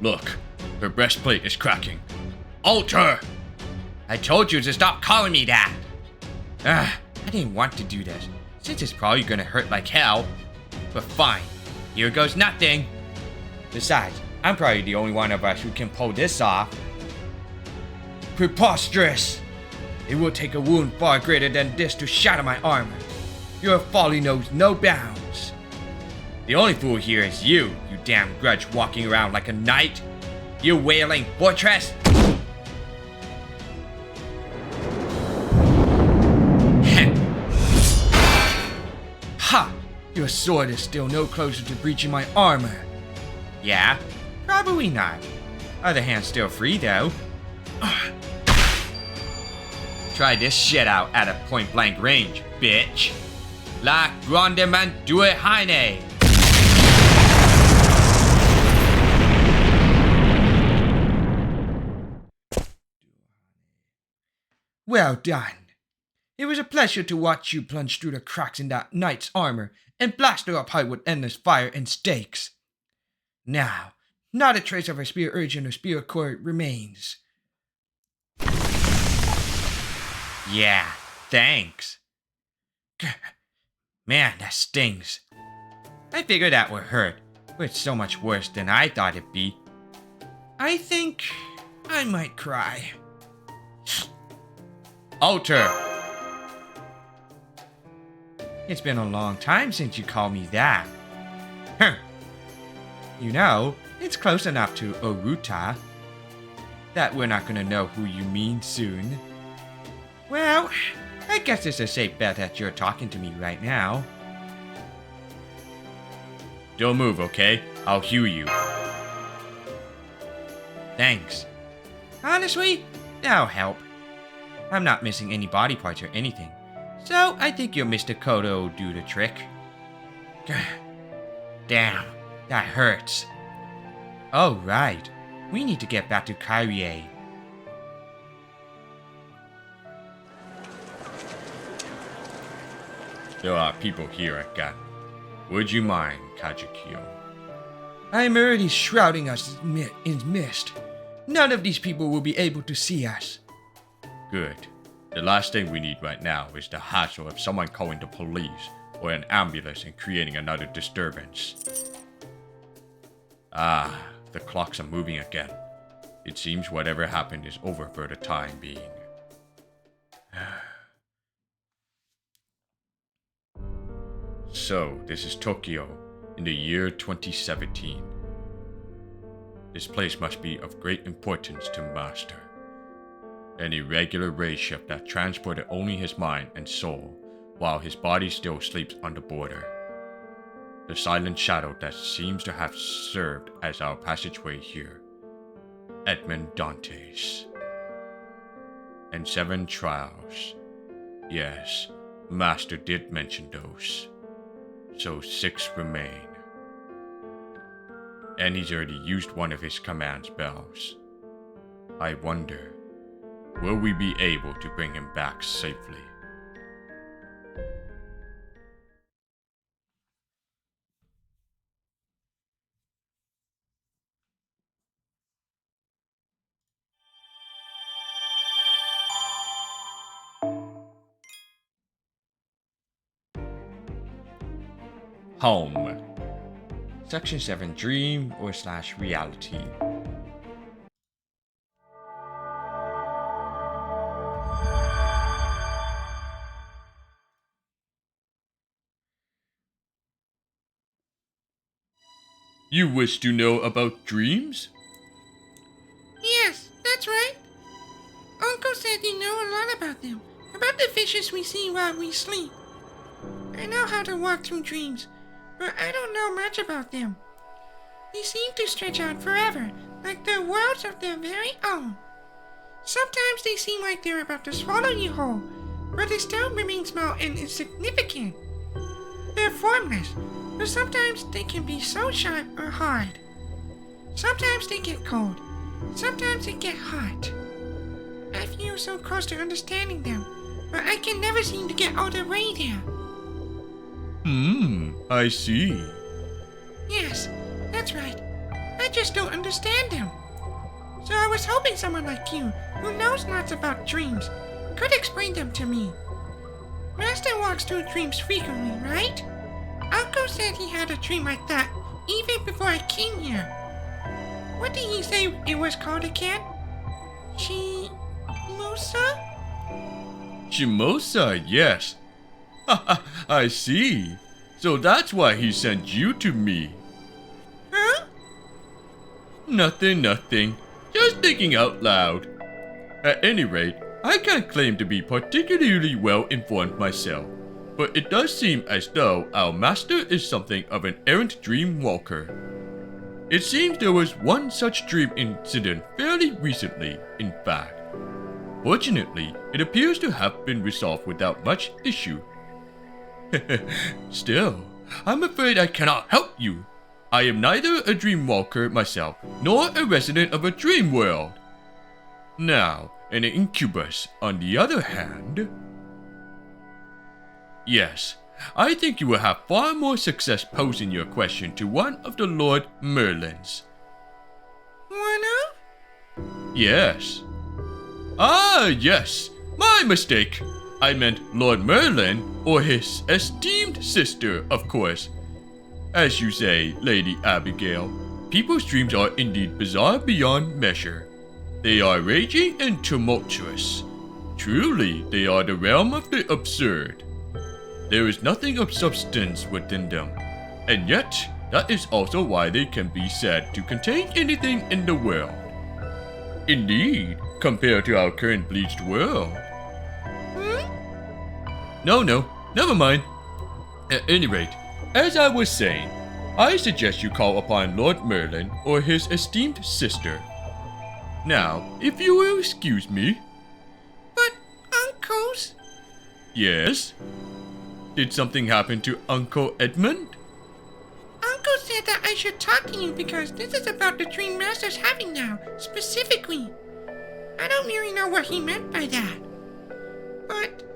A: Look, her breastplate is cracking. Alter! I told you to stop calling me that! I didn't want to do this, since it's probably gonna hurt like hell. But fine, here goes nothing. Besides, I'm probably the only one of us who can pull this off. Preposterous! It will take a wound far greater than this to shatter my armor. Your folly knows no bounds. The only fool here is you damn grudge walking around like a knight. You wailing fortress! Ha! Your sword is still no closer to breaching my armor. Yeah? Probably not. Other hand's still free though. Try this shit out at a point blank range, bitch. La Grandeman Due Heine! Well done. It was a pleasure to watch you plunge through the cracks in that knight's armor and blast her apart with endless fire and stakes. Now, not a trace of her spear urge in her spear cord remains. Yeah, thanks. Man, that stings. I figured that would hurt, but it's so much worse than I thought it'd be. I think I might cry. Alter! It's been a long time since you called me that. You know, it's close enough to Oruta that we're not gonna know who you mean soon. Well, I guess it's a safe bet that you're talking to me right now. Don't move, okay? I'll heal you. Thanks. Honestly, that'll help. I'm not missing any body parts or anything, so I think your Mr. Kodo will do the trick. Damn, that hurts. Oh, right. We need to get back to Kyrie. There are people here again. Would you mind, Kajikyo? I am already shrouding us in mist. None of these people will be able to see us. Good. The last thing we need right now is the hassle of someone calling the police or an ambulance and creating another disturbance. Ah, the clocks are moving again. It seems whatever happened is over for the time being. So, this is Tokyo in the year 2017. This place must be of great importance to Master. An irregular ray ship that transported only his mind and soul, while his body still sleeps on the border. The silent shadow that seems to have served as our passageway here. Edmund Dantes. And 7 trials. Yes, Master did mention those. So 6 remain. And he's already used one of his command spells. I wonder, will we be able to bring him back safely? Home. Section 7, Dream or / Reality. You wish to know about dreams?
E: Yes, that's right. Uncle said you know a lot about them. About the fishes we see while we sleep. I know how to walk through dreams, but I don't know much about them. They seem to stretch out forever, like they're worlds of their very own. Sometimes they seem like they're about to swallow you whole, but they still remain small and insignificant. They're formless, but sometimes they can be so sharp or hard. Sometimes they get cold, sometimes they get hot. I feel so close to understanding them, but I can never seem to get all the way there.
A: I see.
E: Yes, that's right. I just don't understand them. So I was hoping someone like you, who knows lots about dreams, could explain them to me. Master walks through dreams frequently, right? Uncle said he had a dream like that even before I came here. What did he say it was called again? Shimosa?
A: Shimosa, yes. I see. So that's why he sent you to me.
E: Huh?
A: Nothing. Just thinking out loud. At any rate, I can't claim to be particularly well informed myself, but it does seem as though our master is something of an errant dream walker. It seems there was one such dream incident fairly recently, in fact. Fortunately, it appears to have been resolved without much issue. Still, I'm afraid I cannot help you. I am neither a dream walker myself, nor a resident of a dream world. Now, an incubus, on the other hand... Yes, I think you will have far more success posing your question to one of the Lord Merlins.
E: One of?
A: Yes. Ah, yes, my mistake. I meant Lord Merlin, or his esteemed sister, of course. As you say, Lady Abigail, people's dreams are indeed bizarre beyond measure. They are raging and tumultuous. Truly, they are the realm of the absurd. There is nothing of substance within them, and yet that is also why they can be said to contain anything in the world. Indeed, compared to our current bleached world. No, never mind. At any rate, as I was saying, I suggest you call upon Lord Merlin or his esteemed sister. Now, if you will excuse me.
E: But, uncles...
A: Yes? Did something happen to Uncle Edmund?
E: Uncle said that I should talk to you because this is about the dream Master's having now, specifically. I don't really know what he meant by that. But...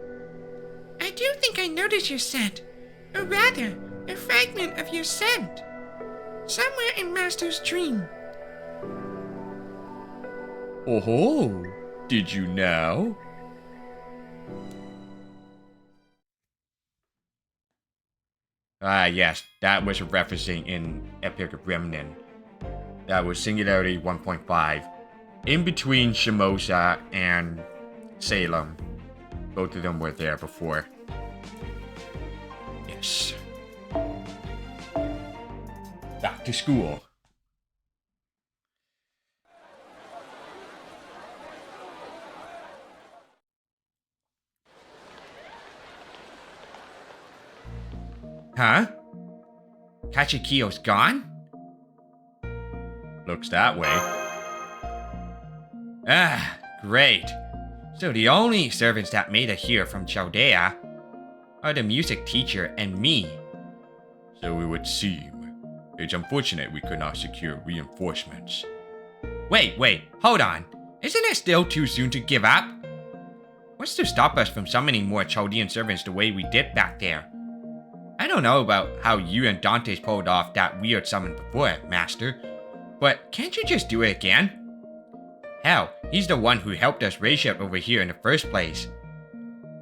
E: I do think I noticed your scent. Or rather, a fragment of your scent. Somewhere in Master's dream.
A: Oh, did you now? Ah, yes, that was referencing in Epic Remnant. That was Singularity 1.5. In between Shimosa and Salem. Both of them were there before. Yes. Back to school. Huh? Kachikiyo's gone? Looks that way. Ah, great. So the only servants that made it here from Chaldea are the music teacher and me. So it would seem. It's unfortunate we could not secure reinforcements. Wait, hold on. Isn't it still too soon to give up? What's to stop us from summoning more Chaldean servants the way we did back there? I don't know about how you and Dante's pulled off that weird summon before, Master, but can't you just do it again? Hell, he's the one who helped us raise ship over here in the first place.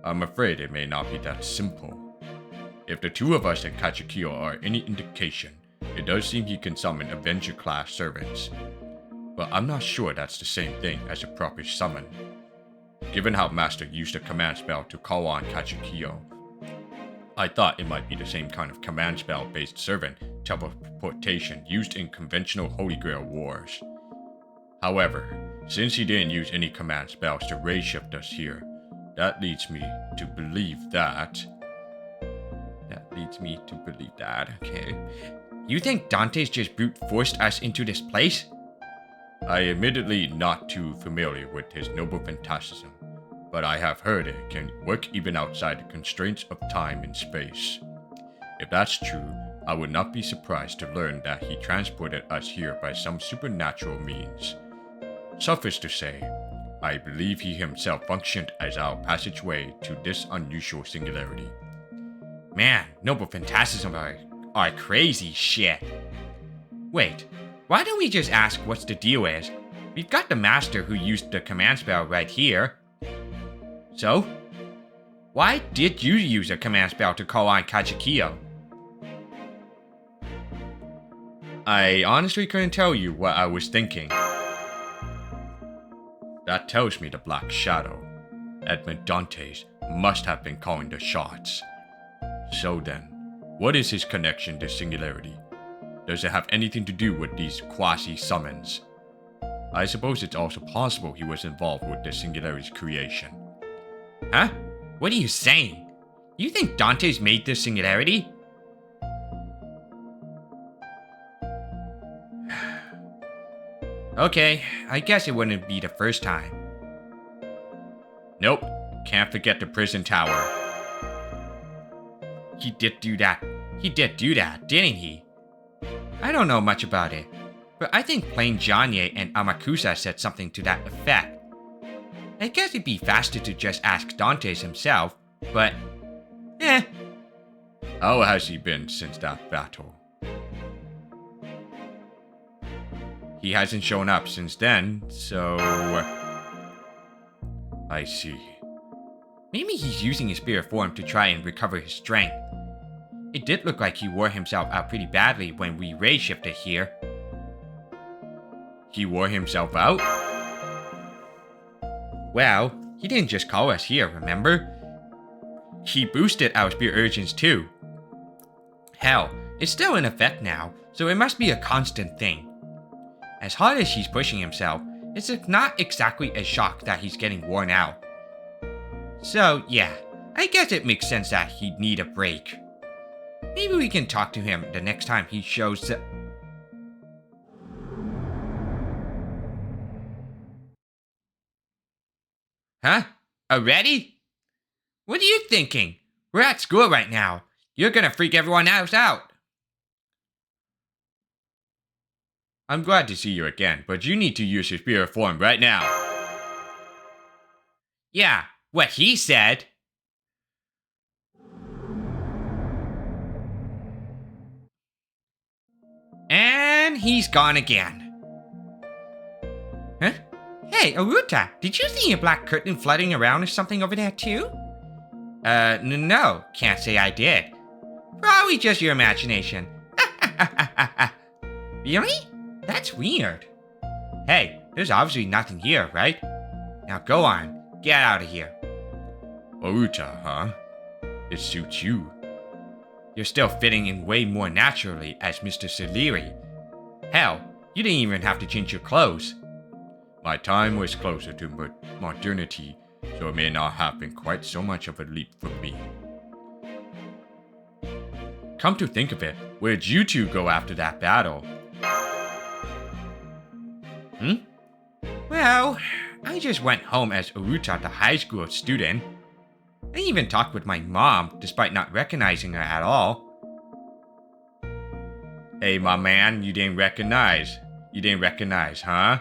A: I'm afraid it may not be that simple. If the two of us and Kachikiyo are any indication, it does seem he can summon Avenger-class servants. But I'm not sure that's the same thing as a proper summon. Given how Master used a command spell to call on Kachikiyo, I thought it might be the same kind of command spell based servant teleportation used in conventional Holy Grail wars. However, since he didn't use any command spells to raise shift us here, that leads me to believe that... okay. You think Dante's just brute forced us into this place? I admittedly not too familiar with his noble fantasticism, but I have heard it can work even outside the constraints of time and space. If that's true, I would not be surprised to learn that he transported us here by some supernatural means. Suffice to say, I believe he himself functioned as our passageway to this unusual singularity. Man, noble fantasticism are crazy shit. Wait, why don't we just ask what's the deal is? We've got the master who used the command spell right here. So, why did you use a command spell to call on Kachikiyo? I honestly couldn't tell you what I was thinking. That tells me the Black Shadow, Edmund Dantes, must have been calling the shots. So then, what is his connection to Singularity? Does it have anything to do with these quasi-summons? I suppose it's also possible he was involved with the Singularity's creation. Huh? What are you saying? You think Dante's made this Singularity? Okay, I guess it wouldn't be the first time. Nope, can't forget the prison tower. He did do that, didn't he? I don't know much about it, but I think plain Janye and Amakusa said something to that effect. I guess it'd be faster to just ask Dantes himself, but... How has he been since that battle? He hasn't shown up since then, so... I see. Maybe he's using his spirit form to try and recover his strength. It did look like he wore himself out pretty badly when we raid shifted here. He wore himself out? Well, he didn't just call us here, remember? He boosted our spirit urgings too. Hell, it's still in effect now, so it must be a constant thing. As hard as he's pushing himself, it's not exactly a shock that he's getting worn out. So yeah, I guess it makes sense that he'd need a break. Maybe we can talk to him the next time he shows up. Huh? Already? What are you thinking? We're at school right now. You're gonna freak everyone else out. I'm glad to see you again, but you need to use your spirit form right now. Yeah, what he said. And he's gone again. Huh? Hey, Aruta, did you see a black curtain fluttering around or something over there too? No, can't say I did. Probably just your imagination. Really? That's weird. Hey, there's obviously nothing here, right? Now go on, get out of here. Aruta, huh? It suits you. You're still fitting in way more naturally as Mr. Siliri. Hell, you didn't even have to change your clothes. My time was closer to modernity, so it may not have been quite so much of a leap for me. Come to think of it, where'd you two go after that battle? Well, I just went home as Aruta, the high school student. I even talked with my mom, despite not recognizing her at all. Hey, my man, you didn't recognize. You didn't recognize, huh?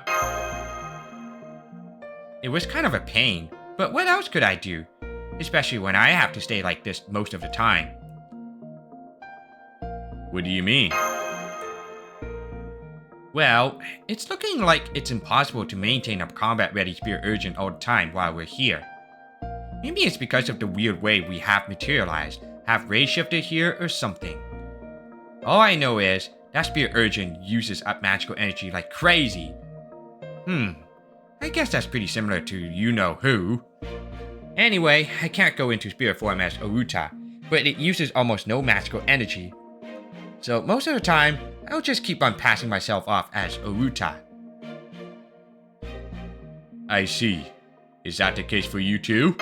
A: It was kind of a pain, but what else could I do? Especially when I have to stay like this most of the time. What do you mean? Well, it's looking like it's impossible to maintain a combat-ready Spirit Urgent all the time while we're here. Maybe it's because of the weird way we have materialized, have ray shifted here or something. All I know is, that Spirit Urgent uses up magical energy like crazy. I guess that's pretty similar to you-know-who. Anyway, I can't go into spirit form as Aruta, but it uses almost no magical energy. So most of the time, I'll just keep on passing myself off as Aruta. I see. Is that the case for you too?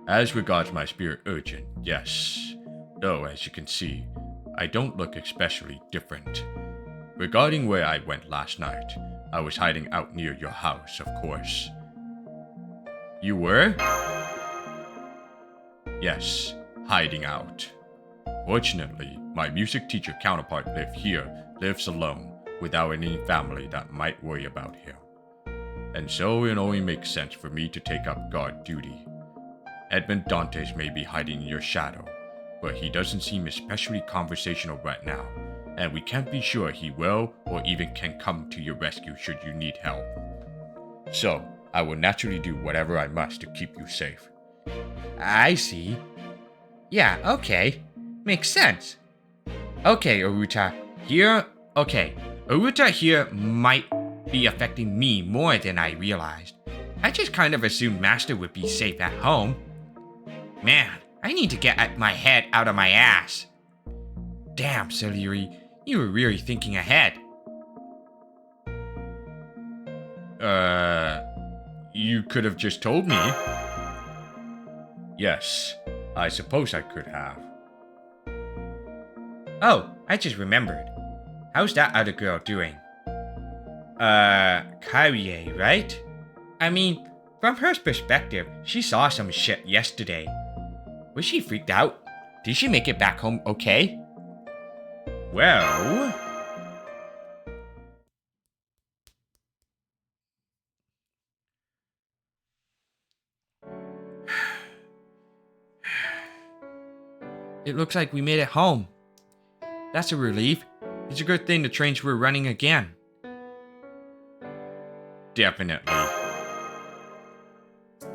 A: As regards my Spirit Urgent, yes. Though, as you can see, I don't look especially different. Regarding where I went last night, I was hiding out near your house, of course. You were? Yes, hiding out. Fortunately, my music teacher counterpart lives alone, without any family that might worry about him. And so it only makes sense for me to take up guard duty. Edmund Dantes may be hiding in your shadow, but he doesn't seem especially conversational right now, and we can't be sure he will or even can come to your rescue should you need help. So, I will naturally do whatever I must to keep you safe. I see. Yeah, okay. Makes sense. Okay, Aruta, Aruta here might be affecting me more than I realized. I just kind of assumed Master would be safe at home. Man, I need to get my head out of my ass. Damn, Siliri, you were really thinking ahead. You could have just told me. Yes, I suppose I could have. Oh, I just remembered. How's that other girl doing? Kyrie, right? I mean, from her perspective, she saw some shit yesterday. Was she freaked out? Did she make it back home okay? Well... It looks like we made it home. That's a relief. It's a good thing the trains were running again. Definitely.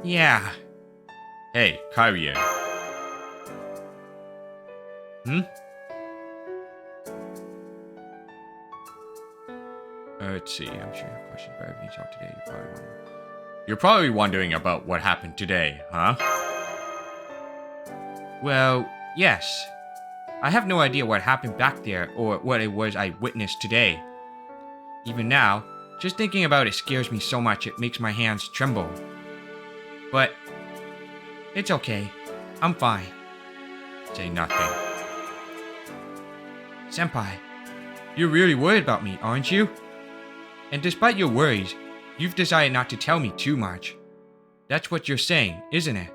A: Yeah. Hey, Kyrie. Let's see. I'm sure you have questions about everything talked today. You're probably wondering about what happened today, huh? Well, yes. I have no idea what happened back there or what it was I witnessed today. Even now, just thinking about it scares me so much it makes my hands tremble. But it's okay. I'm fine. Say nothing. Senpai, you're really worried about me, aren't you? And despite your worries, you've decided not to tell me too much. That's what you're saying, isn't it?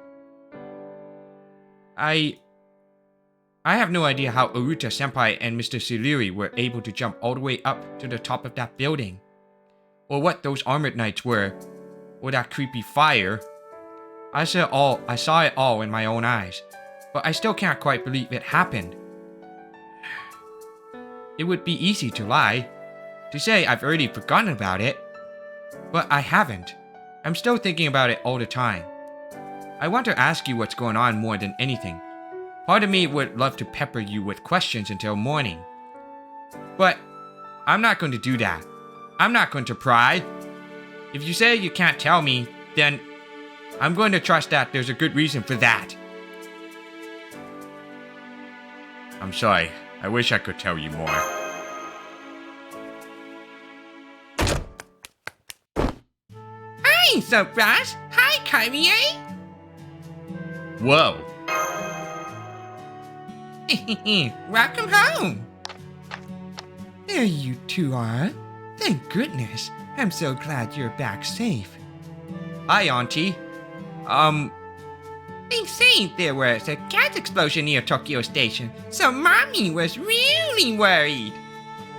A: I have no idea how Aruta Senpai and Mr. Siliri were able to jump all the way up to the top of that building. Or what those armored knights were. Or that creepy fire. I saw it all in my own eyes. But I still can't quite believe it happened. it would be easy to lie. To say I've already forgotten about it. But I haven't. I'm still thinking about it all the time. I want to ask you what's going on more than anything. Part of me would love to pepper you with questions until morning. But I'm not going to do that. I'm not going to pry. If you say you can't tell me, then I'm going to trust that there's a good reason for that. I'm sorry. I wish I could tell you more.
E: Hi, Surprise! Hi, Kyrie!
A: Whoa.
E: Welcome home! There you two are. Thank goodness. I'm so glad you're back safe.
A: Hi, Auntie.
E: They say there was a gas explosion near Tokyo Station, so Mommy was really worried.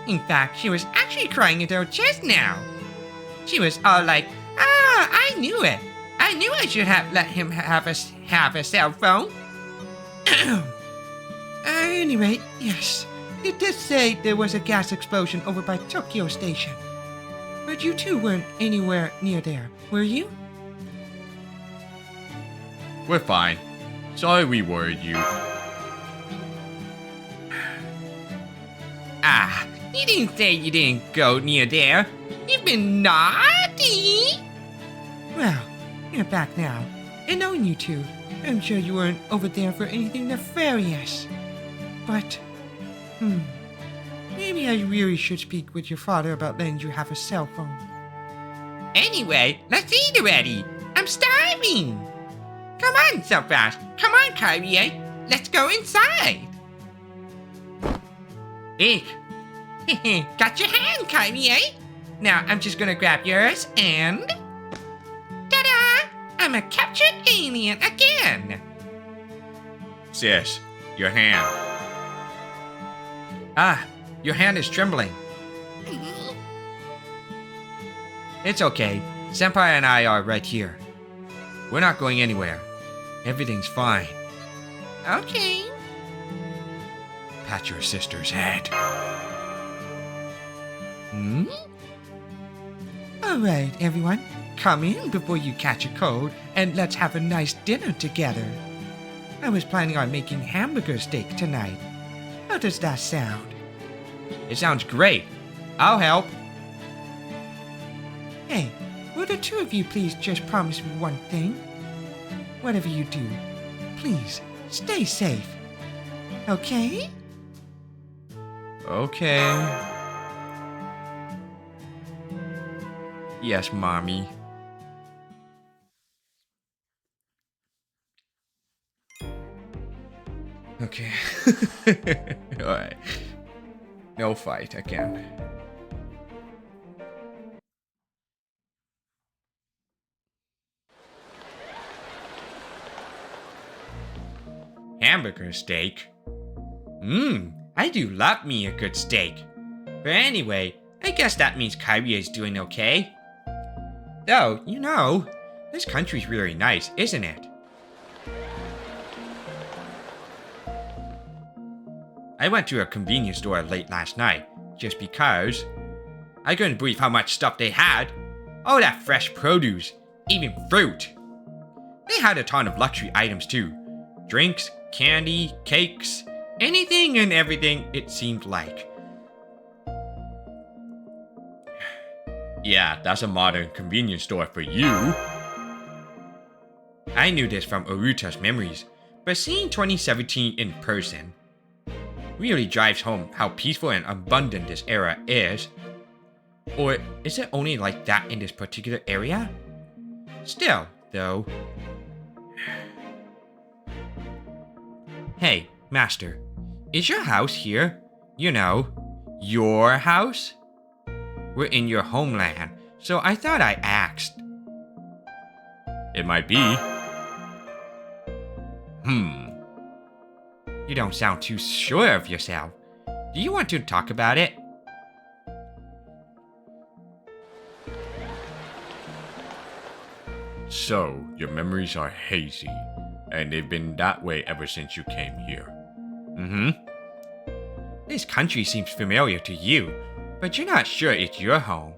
E: In fact, she was actually crying until just now. She was all like, I knew it. I knew I should have let him have a cell phone. Anyway, yes, it did say there was a gas explosion over by Tokyo Station. But you two weren't anywhere near there, were you?
A: We're fine. Sorry we worried you.
E: You didn't say you didn't go near there. You've been naughty. Well, you're back now. And knowing you two, I'm sure you weren't over there for anything nefarious. But, maybe I really should speak with your father about letting you have a cell phone. Anyway, let's eat already. I'm starving. Come on, Surprise. Come on, Kyrie. Let's go inside. Eek. Got your hand, Kyrie. Now I'm just gonna grab yours and... Ta-da! I'm a captured alien again.
A: Sis, your hand. Your hand is trembling. It's okay. Senpai and I are right here. We're not going anywhere. Everything's fine.
E: Okay.
A: Pat your sister's head.
E: Alright, everyone. Come in before you catch a cold, and let's have a nice dinner together. I was planning on making hamburger steak tonight. How does that sound?
A: It sounds great. I'll help.
E: Hey, will the two of you please just promise me one thing? Whatever you do, please stay safe. Okay?
A: Okay. Yes, Mommy. Okay. Alright. No fight again. Hamburger steak? I do love me a good steak. But anyway, I guess that means Kyrie is doing okay. Though, you know, this country's really nice, isn't it? I went to a convenience store late last night, just because. I couldn't believe how much stuff they had. All that fresh produce, even fruit. They had a ton of luxury items too. Drinks, candy, cakes, anything and everything it seemed like. Yeah, that's a modern convenience store for you. I knew this from Uruta's memories, but seeing 2017 in person really drives home how peaceful and abundant this era is. Or is it only like that in this particular area? Still, though. Hey, Master, is your house here? You know, your house? We're in your homeland, so I thought I asked. It might be. You don't sound too sure of yourself. Do you want to talk about it? So, your memories are hazy, and they've been that way ever since you came here. This country seems familiar to you, but you're not sure it's your home.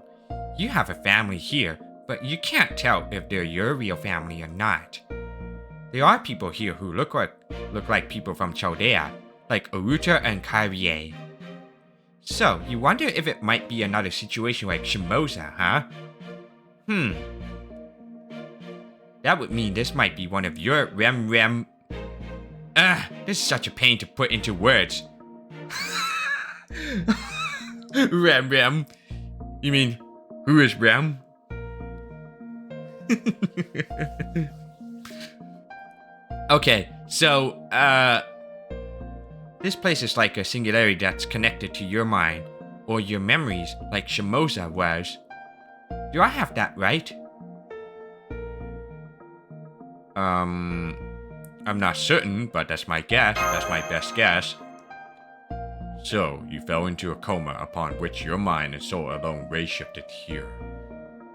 A: You have a family here, but you can't tell if they're your real family or not. There are people here who look like people from Chaldea, like Oruta and Kyrie. So, you wonder if it might be another situation like Shimoza, huh? That would mean this might be one of your Rem. This is such a pain to put into words. Rem. You mean, who is Rem? Okay, so, this place is like a singularity that's connected to your mind, or your memories, like Shimoza was. Do I have that right? I'm not certain, but that's my guess. That's my best guess. So, you fell into a coma upon which your mind and soul alone ray-shifted here.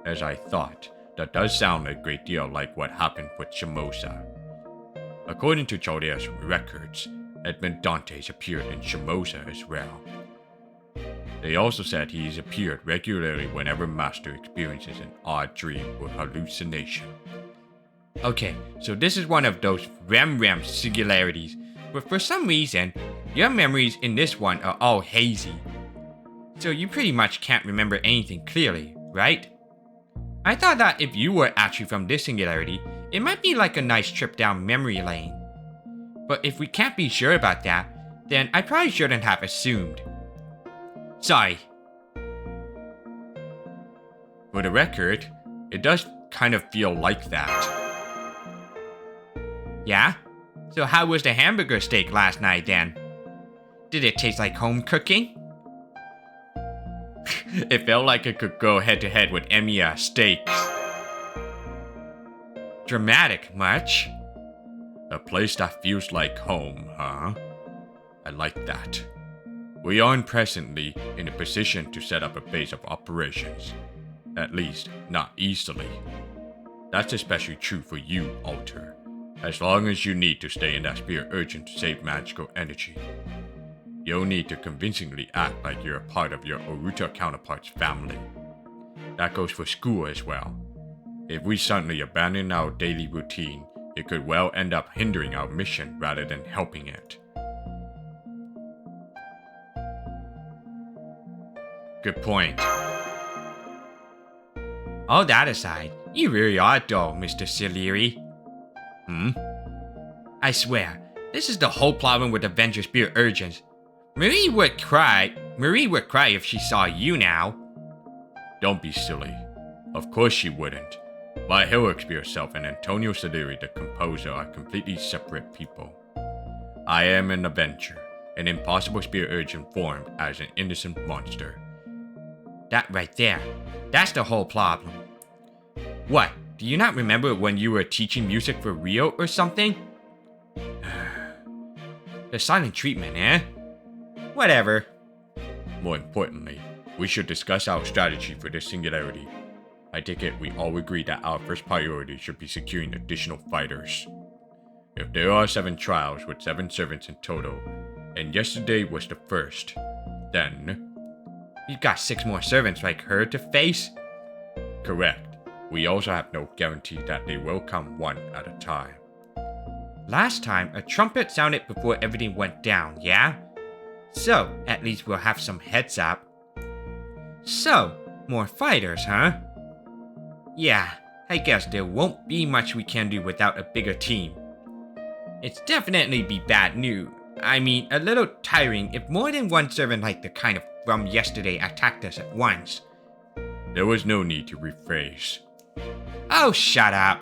A: As I thought, that does sound a great deal like what happened with Shimoza. According to Chaldea's records, Edmund Dantes appeared in Shimoza as well. They also said he's appeared regularly whenever Master experiences an odd dream or hallucination. Okay, so this is one of those Rem singularities, but for some reason, your memories in this one are all hazy. So you pretty much can't remember anything clearly, right? I thought that if you were actually from this singularity, it might be like a nice trip down memory lane. But if we can't be sure about that, then I probably shouldn't have assumed. Sorry. For the record, it does kind of feel like that. Yeah? So how was the hamburger steak last night then? Did it taste like home cooking? It felt like it could go head to head with Emiya steaks. Dramatic much? A place that feels like home, huh? I like that. We aren't presently in a position to set up a base of operations. At least, not easily. That's especially true for you, Alter. As long as you need to stay in that spirit urgent to save magical energy. You'll need to convincingly act like you're a part of your Oruta counterpart's family. That goes for school as well. If we suddenly abandon our daily routine, it could well end up hindering our mission rather than helping it. Good point. All that aside, you really are dull, Mr. Siliri. I swear, this is the whole problem with Avenger Spirit Urgents. Marie would cry if she saw you now. Don't be silly. Of course she wouldn't. My heroic spirit self and Antonio Siliri, the composer, are completely separate people. I am an Avenger, an impossible spirit urgent formed as an innocent monster. That right there, that's the whole problem. What, do you not remember when you were teaching music for Rio or something? The silent treatment, eh? Whatever. More importantly, we should discuss our strategy for this singularity. I take it we all agree that our first priority should be securing additional fighters. If there are 7 trials with 7 servants in total, and yesterday was the first, then... You've got 6 more servants like her to face? Correct. We also have no guarantee that they will come one at a time. Last time, a trumpet sounded before everything went down, yeah? So, at least we'll have some heads up. So, more fighters, huh? Yeah, I guess there won't be much we can do without a bigger team. It's definitely be bad news. I mean, a little tiring if more than one servant like the kind of from yesterday attacked us at once. There was no need to rephrase. Oh, shut up.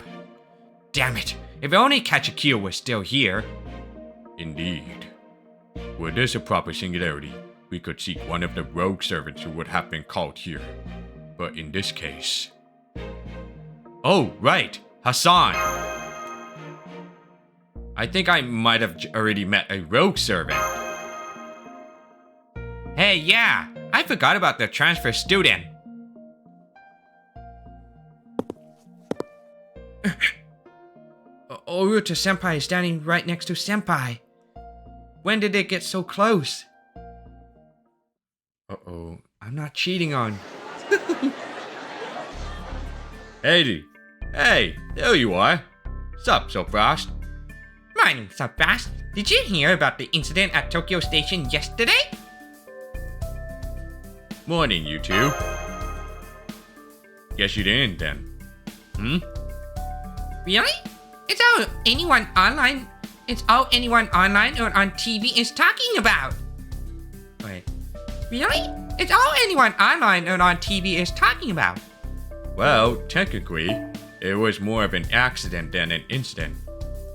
A: Damn it, if only Kachikio was still here. Indeed. Were this a proper singularity, we could seek one of the rogue servants who would have been called here. But in this case... Oh, right, Hassan! I think I might have already met a rogue servant. Hey, yeah, I forgot about the transfer student. Oruta-senpai is standing right next to senpai. When did it get so close? not cheating on. Hey, there you are. Sup, Frost?
E: Morning, Subfast. Did you hear about the incident at Tokyo Station yesterday?
A: Morning, you two. Guess you didn't then.
E: Really? It's all anyone online or on TV is talking about.
A: Wait.
E: Really? It's all anyone online or on TV is talking about.
A: Well, technically, it was more of an accident than an incident.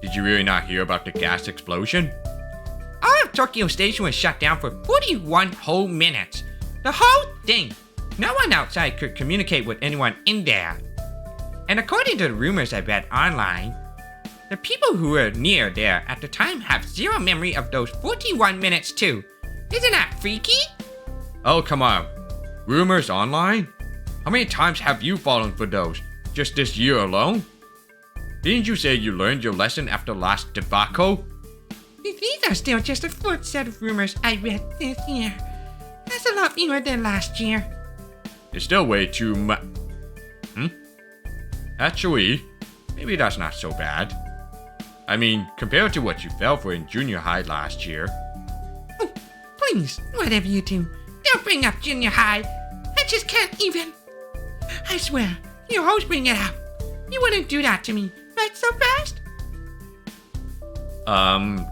A: Did you really not hear about the gas explosion?
E: All of Tokyo Station was shut down for 41 whole minutes. The whole thing. No one outside could communicate with anyone in there. And according to the rumors I read online, the people who were near there at the time have zero memory of those 41 minutes too. Isn't that freaky?
A: Oh, come on. Rumors online? How many times have you fallen for those? Just this year alone? Didn't you say you learned your lesson after last debacle?
E: These are still just a fourth set of rumors I read this year. That's a lot fewer than last year.
A: It's still way too much. Actually, maybe that's not so bad. I mean, compared to what you fell for in junior high last year.
E: Oh, please, whatever you do, don't bring up junior high. I just can't even. I swear, you always bring it up. You wouldn't do that to me, right, so fast?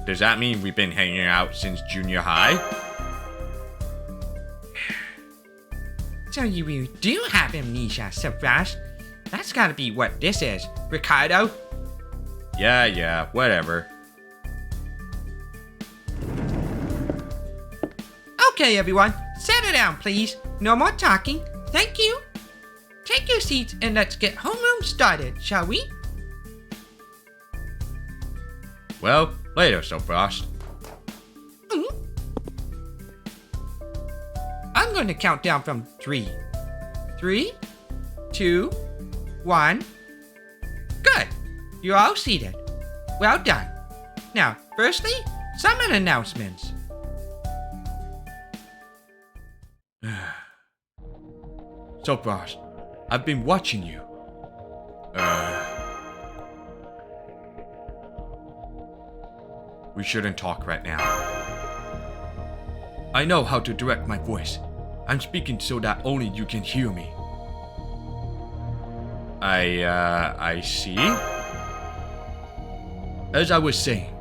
A: Does that mean we've been hanging out since junior high?
E: So you really do have amnesia, so fast. That's gotta be what this is, Ricardo.
A: Yeah, whatever.
E: Okay, everyone, settle down, please. No more talking. Thank you. Take your seats and let's get homeroom started, shall we?
A: Well, later, Frost.
E: I'm going to count down from 3. 3, 2, 1. Good. You're all seated. Well done. Now, firstly, some announcements.
A: Frost, I've been watching you. We shouldn't talk right now. I know how to direct my voice. I'm speaking so that only you can hear me. I see. As I was saying,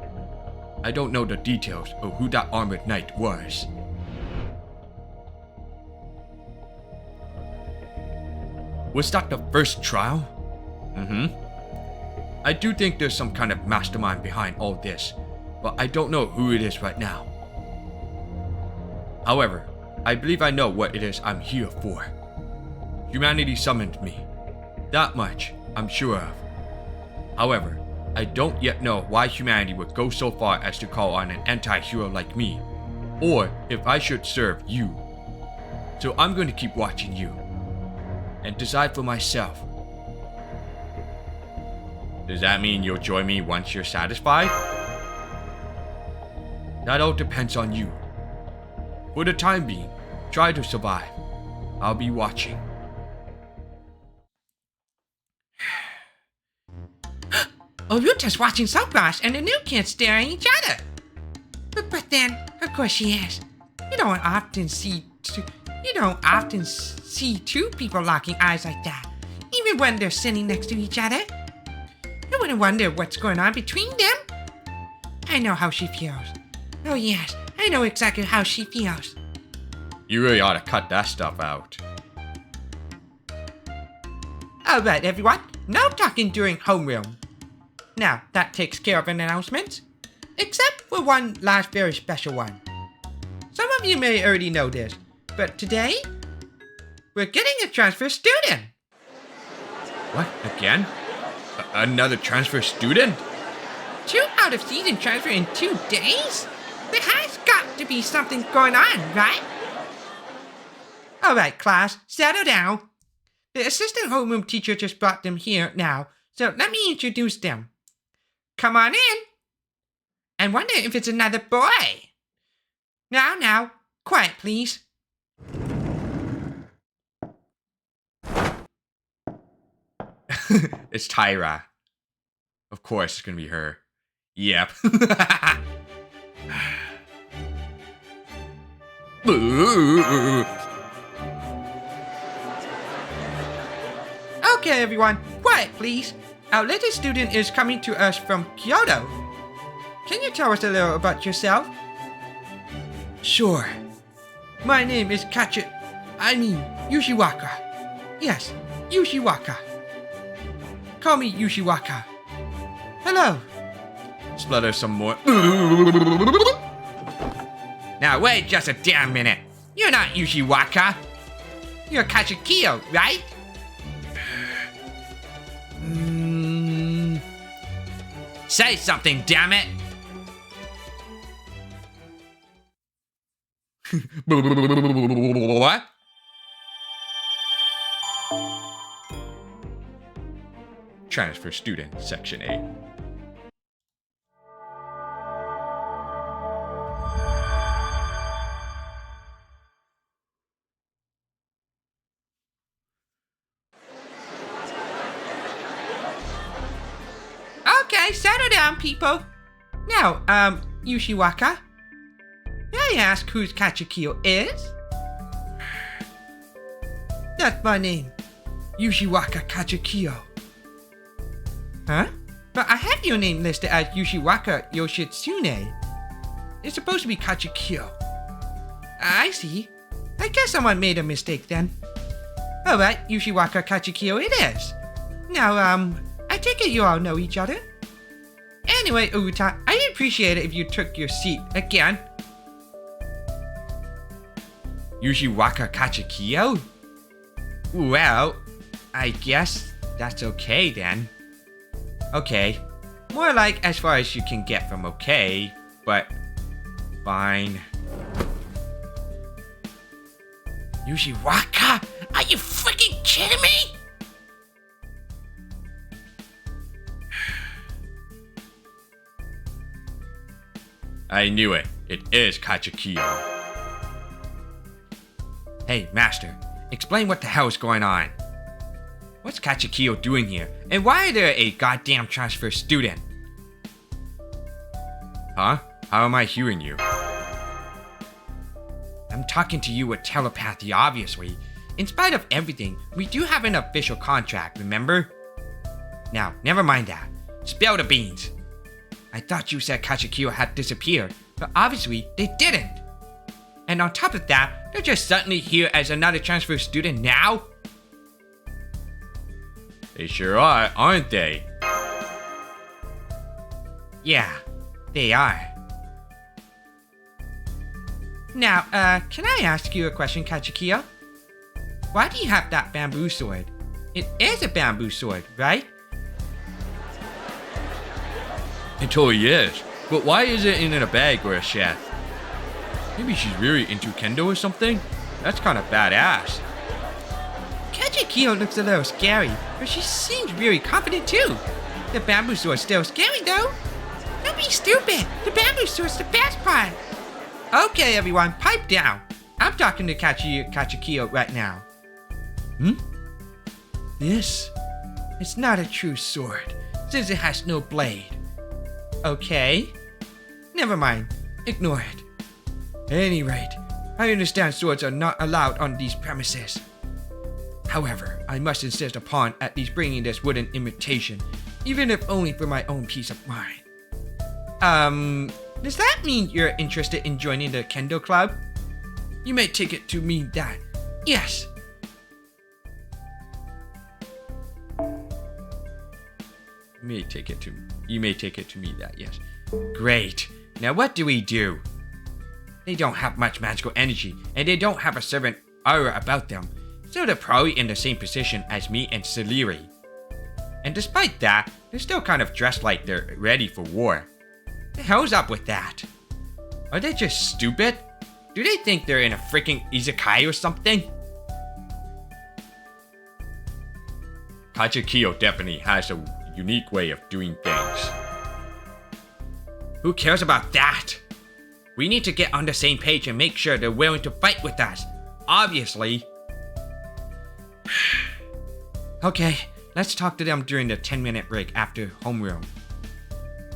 A: I don't know the details of who that armored knight was. Was that the first trial? I do think there's some kind of mastermind behind all this, but I don't know who it is right now. However, I believe I know what it is I'm here for. Humanity summoned me. That much I'm sure of. However, I don't yet know why humanity would go so far as to call on an anti-hero like me, or if I should serve you. So I'm going to keep watching you, and decide for myself. Does that mean you'll join me once you're satisfied? That all depends on you. For the time being, try to survive. I'll be watching.
E: Oh, you're just watching Soapbox and the new kids stare at each other. But then, of course she is. You don't often see two people locking eyes like that, even when they're sitting next to each other. You wouldn't wonder what's going on between them. I know how she feels. Oh yes, I know exactly how she feels.
A: You really ought to cut that stuff out.
E: Alright everyone, no talking during homeroom. Now, that takes care of an announcement. Except for one last very special one. Some of you may already know this, but today, we're getting a transfer student.
A: What, again? Another transfer student?
E: 2 out-of-season transfer in 2 days? There has got to be something going on, right? Alright class, settle down. The assistant homeroom teacher just brought them here now, so let me introduce them. Come on in. I wonder if it's another boy. Now, quiet please.
A: It's Tyra. Of course, it's gonna be her. Yep.
E: Okay, everyone, quiet, please. Our latest student is coming to us from Kyoto. Can you tell us a little about yourself? Sure. My name is Yushiwaka. Yes, Yushiwaka. Call me Yushiwaka. Hello.
A: Splutter some more. Now wait just a damn minute. You're not Yushiwaka. You're Kachukiyo, right? Say something, damn it. What? Transfer student, section 8.
E: Okay, settle down, people. Now, Yushiwaka, may I ask whose Kachukiyo is? That's my name, Yushiwaka Kachukiyo. Huh? But I have your name listed as Yushiwaka Yoshitsune. It's supposed to be Kachukiyo. I see. I guess someone made a mistake then. Alright, Yushiwaka Kachukiyo it is. Now, I take it you all know each other? Anyway, Uta, I'd appreciate it if you took your seat again.
A: Yushiwaka Kachukiyo? Well, I guess that's okay then. Okay. More like as far as you can get from okay, but fine.
E: Yushiwaka? Are you freaking kidding me?
A: I knew it. It is Kachukiyo. Hey, Master, explain what the hell is going on. What's Kachukiyo doing here? And why are there a goddamn transfer student? Huh? How am I hearing you? I'm talking to you with telepathy, obviously. In spite of everything, we do have an official contract, remember? Now, never mind that. Spill the beans. I thought you said Kachukiyo had disappeared, but obviously they didn't. And on top of that, they're just suddenly here as another transfer student now? They sure are, aren't they? Yeah, they are. Now, can I ask you a question, Kachukiyo? Why do you have that bamboo sword? It is a bamboo sword, right? It totally is. But why is it in a bag or a chef? Maybe she's really into kendo or something? That's kind of badass. Kachukiyo looks a little scary, but she seems really confident too. The bamboo sword's still scary though. Don't be stupid. The bamboo sword's the best part. Okay, everyone, pipe down. I'm talking to Kachukiyo right now. This? It's not a true sword, since it has no blade. Okay. Never mind. Ignore it. At any rate, I understand swords are not allowed on these premises. However, I must insist upon at least bringing this wooden imitation, even if only for my own peace of mind. Does that mean you're interested in joining the Kendo Club? You may take it to mean that, yes. You may take it to mean that, yes. Great. Now what do we do? They don't have much magical energy, and they don't have a servant aura about them, so they're probably in the same position as me and Celeri. And despite that, they're still kind of dressed like they're ready for war. The hell's up with that? Are they just stupid? Do they think they're in a freaking izakaya or something? Kachukiyo definitely has a unique way of doing things. Who cares about that? We need to get on the same page and make sure they're willing to fight with us. Obviously. Okay, Let's talk to them during the 10-minute break after homeroom.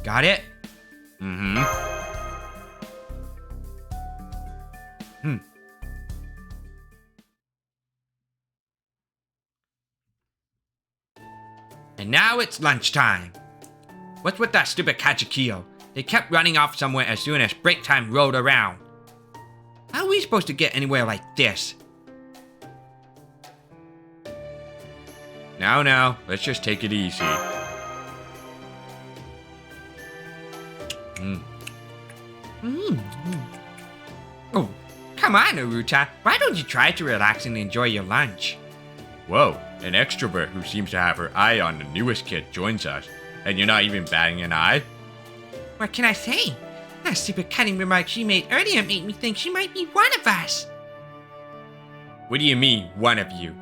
A: Got it? Mm-hmm. And now it's lunchtime. What's with that stupid Kachikio? They kept running off somewhere as soon as break time rolled around. How are we supposed to get anywhere like this? Now, let's just take it easy. Oh, come on, Uruta. Why don't you try to relax and enjoy your lunch? Whoa, an extrovert who seems to have her eye on the newest kid joins us, and you're not even batting an eye?
E: What can I say? That stupid cutting remark she made earlier made me think she might be one of us.
A: What do you mean, one of you?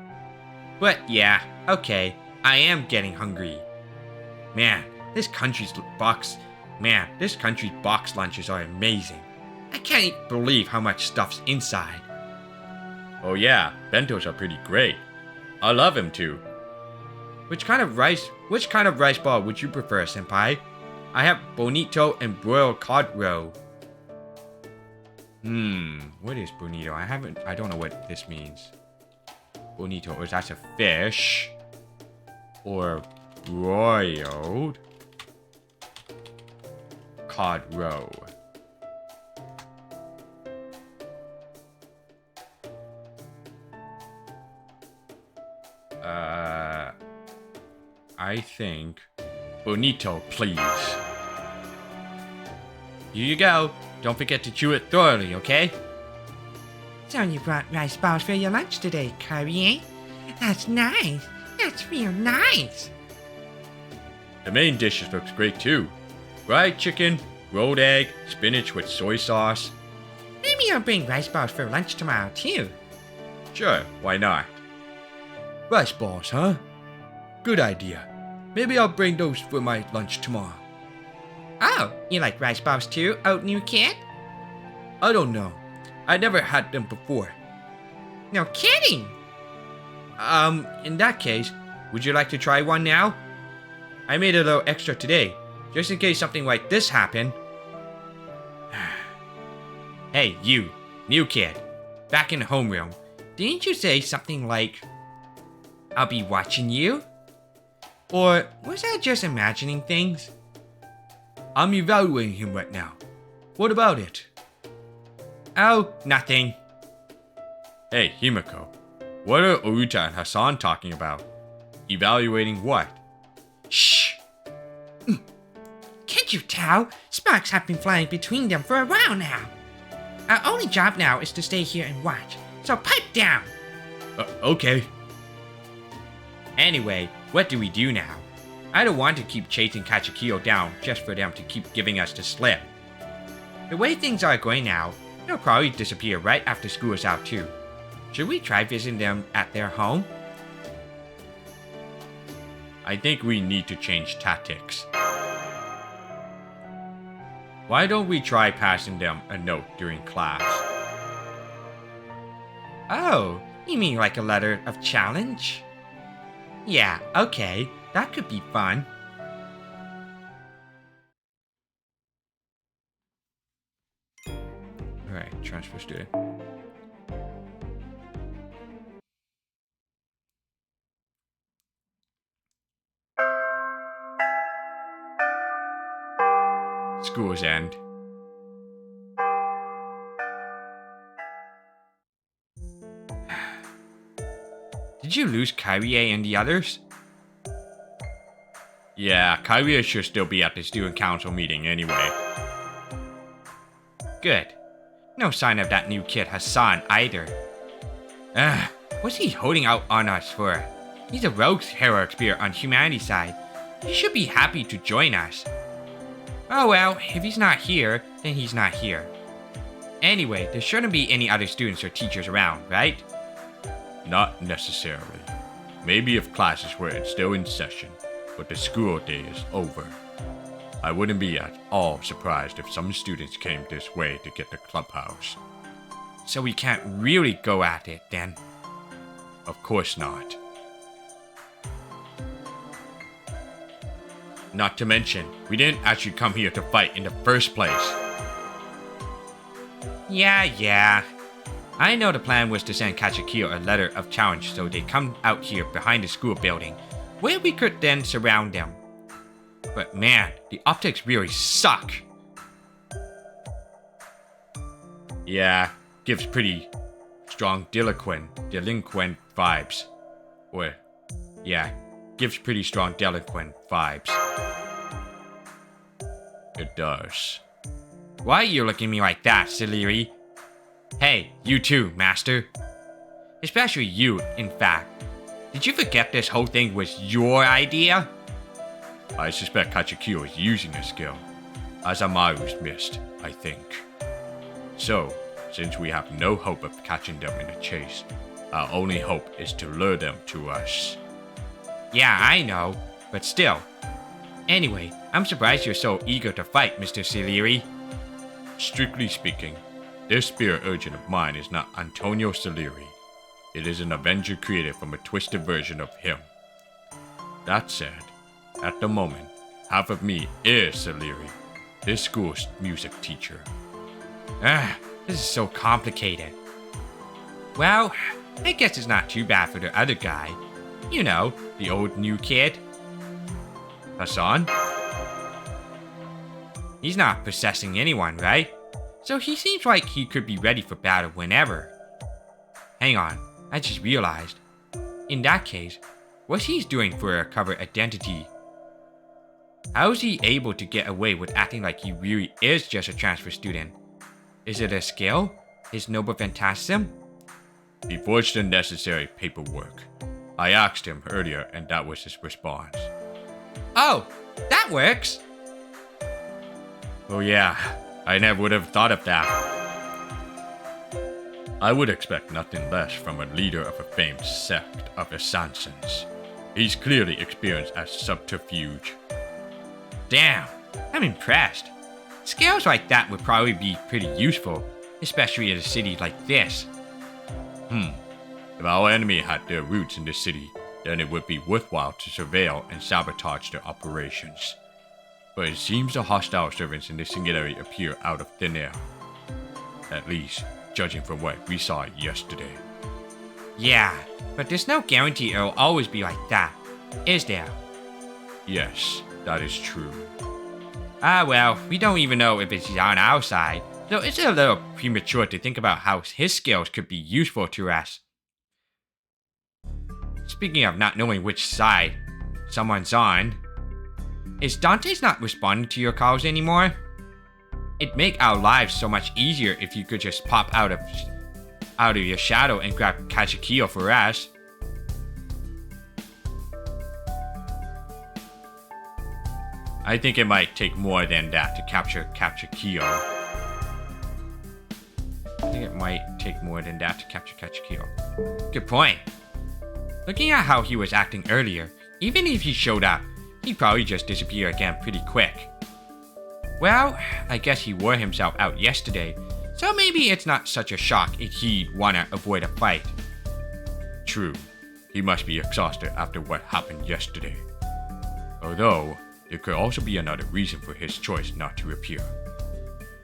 A: But yeah, okay, I am getting hungry. Man, this country's box lunches are amazing. I can't believe how much stuff's inside. Oh yeah, bentos are pretty great. I love them too. Which kind of rice ball would you prefer, senpai? I have bonito and broiled cod roe. What is bonito? I don't know what this means. Bonito, or that's a fish. Or broiled cod roe. I think bonito, please. Here you go. Don't forget to chew it thoroughly, okay?
E: So you brought rice balls for your lunch today, Kyrie? That's nice. That's real nice.
A: The main dishes looks great too. Fried chicken, rolled egg, spinach with soy sauce.
E: Maybe I'll bring rice balls for lunch tomorrow too.
A: Sure, why not? Rice balls, huh? Good idea. Maybe I'll bring those for my lunch tomorrow.
E: Oh, you like rice balls too, old new kid?
A: I don't know. I never had them before.
E: No kidding.
A: In that case, would you like to try one now? I made a little extra today, just in case something like this happened. Hey, you, new kid, back in the homeroom. Didn't you say something like, I'll be watching you? Or was I just imagining things? I'm evaluating him right now. What about it? Oh, nothing. Hey, Himiko. What are Oruta and Hassan talking about? Evaluating what?
E: Shh! Can't you tell? Sparks have been flying between them for a while now. Our only job now is to stay here and watch, so pipe down!
A: Okay. Anyway, what do we do now? I don't want to keep chasing Kachikio down just for them to keep giving us the slip. The way things are going now, they'll probably disappear right after school is out too. Should we try visiting them at their home? I think we need to change tactics. Why don't we try passing them a note during class? Oh, you mean like a letter of challenge? Yeah, okay, that could be fun. Alright, transfer student. School's end. Did you lose Kyrie and the others? Yeah, Kyrie should still be at the student council meeting anyway. Good. No sign of that new kid Hassan either. What's he holding out on us for? He's a rogue hero spear on humanity's side. He should be happy to join us. Oh well, if he's not here, then he's not here. Anyway, there shouldn't be any other students or teachers around, right? Not necessarily. Maybe if classes were still in session, but the school day is over. I wouldn't be at all surprised if some students came this way to get the clubhouse. So we can't really go at it then? Of course not. Not to mention, we didn't actually come here to fight in the first place. Yeah. I know the plan was to send Kazukiyo a letter of challenge so they come out here behind the school building, where we could then surround them. But man, the optics really suck. Yeah, gives pretty strong delinquent vibes. Or, yeah, gives pretty strong delinquent vibes. It does. Why are you looking at me like that, Siliri? Hey, you too, Master. Especially you, in fact. Did you forget this whole thing was your idea? I suspect Kazukiyo is using a skill, as Amaru's missed, I think. So, since we have no hope of catching them in a chase, our only hope is to lure them to us. Yeah, I know, but still. Anyway, I'm surprised you're so eager to fight, Mr. Siliri. Strictly speaking, this spirit urchin of mine is not Antonio Siliri. It is an Avenger created from a twisted version of him. That said, at the moment, half of me is Siliri, this school's music teacher. This is so complicated. Well, I guess it's not too bad for the other guy. You know, the old new kid. Hassan? He's not possessing anyone, right? So he seems like he could be ready for battle whenever. Hang on, I just realized. In that case, what's he doing for a cover identity? How is he able to get away with acting like he really is just a transfer student? Is it a skill? His noble phantasm? He forged the necessary paperwork. I asked him earlier and that was his response. Oh, that works! Oh yeah, I never would have thought of that. I would expect nothing less from a leader of a famed sect of assassins. He's clearly experienced at subterfuge. Damn, I'm impressed. Skills like that would probably be pretty useful, especially in a city like this. If our enemy had their roots in the city, then it would be worthwhile to surveil and sabotage their operations. But it seems the hostile servants in this singularity appear out of thin air. At least, judging from what we saw yesterday. Yeah, but there's no guarantee it'll always be like that, is there? Yes, that is true. Well, we don't even know if it's on our side, so it's a little premature to think about how his skills could be useful to us. Speaking of not knowing which side someone's on, is Dante's not responding to your calls anymore? It'd make our lives so much easier if you could just pop out of your shadow and grab Kazukiyo for us. I think it might take more than that to capture Kazukiyo. Good point. Looking at how he was acting earlier, even if he showed up, he'd probably just disappear again pretty quick. Well, I guess he wore himself out yesterday, so maybe it's not such a shock if he'd wanna avoid a fight. True, he must be exhausted after what happened yesterday. Although, there could also be another reason for his choice not to appear.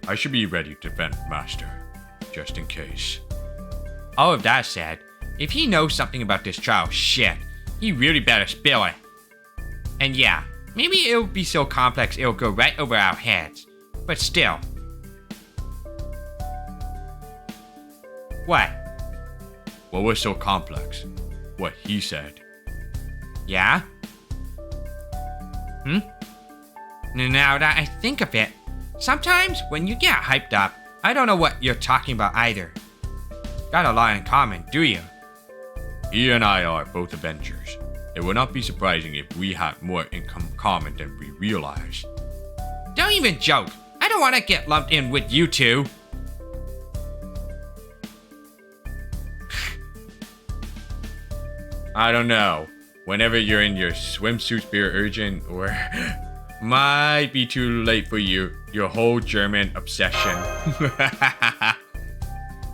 A: I should be ready to defend Master, just in case. All of that said, if he knows something about this trial shit, he really better spill it. And yeah, maybe it'll be so complex it'll go right over our heads. But still. What? What was so complex? What he said. Yeah? Now that I think of it, sometimes when you get hyped up, I don't know what you're talking about either. Got a lot in common, do you? He and I are both Avengers. It would not be surprising if we had more in common than we realize. Don't even joke. I don't want to get lumped in with you two. I don't know. Whenever you're in your swimsuit spirit urgent or might be too late for you, your whole German obsession.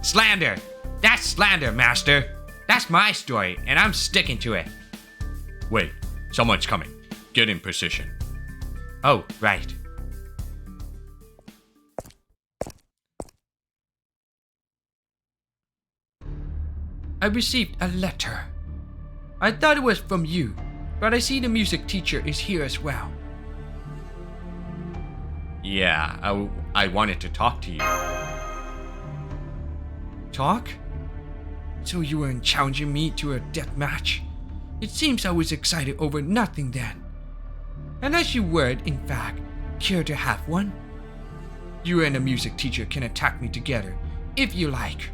A: Slander. That's slander, Master. That's my story, and I'm sticking to it. Wait, someone's coming. Get in position. Oh, right. I received a letter. I thought it was from you, but I see the music teacher is here as well. Yeah, I wanted to talk to you. Talk? So you weren't challenging me to a death match? It seems I was excited over nothing then. Unless you would, in fact, care to have one? You and the music teacher can attack me together, if you like.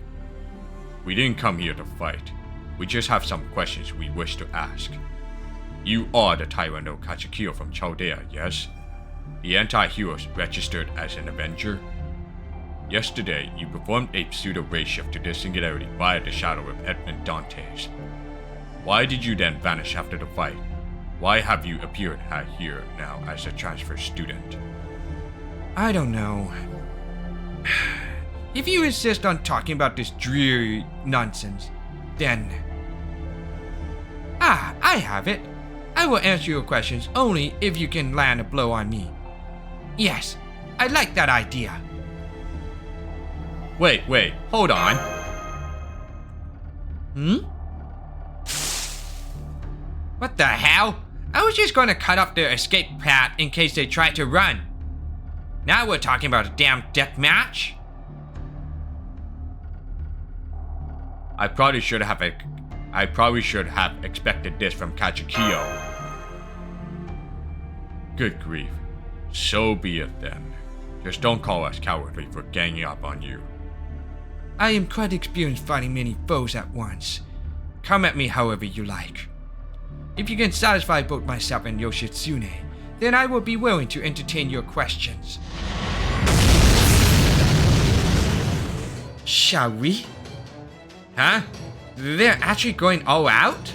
A: We didn't come here to fight. We just have some questions we wish to ask. You are the Tyranno Kazukiyo from Chaldea, yes? The anti-heroes registered as an Avenger? Yesterday, you performed a pseudo-race shift to this singularity via the shadow of Edmund Dantes. Why did you then vanish after the fight? Why have you appeared here now as a transfer student? I don't know. If you insist on talking about this dreary nonsense, then... I have it. I will answer your questions only if you can land a blow on me. Yes, I like that idea. Wait, hold on. What the hell? I was just going to cut off their escape path in case they tried to run. Now we're talking about a damn death match? I probably should have expected this from Kazukiyo. Good grief. So be it then. Just don't call us cowardly for ganging up on you. I am quite experienced fighting many foes at once. Come at me however you like. If you can satisfy both myself and Yoshitsune, then I will be willing to entertain your questions. Shall we? Huh? They're actually going all out?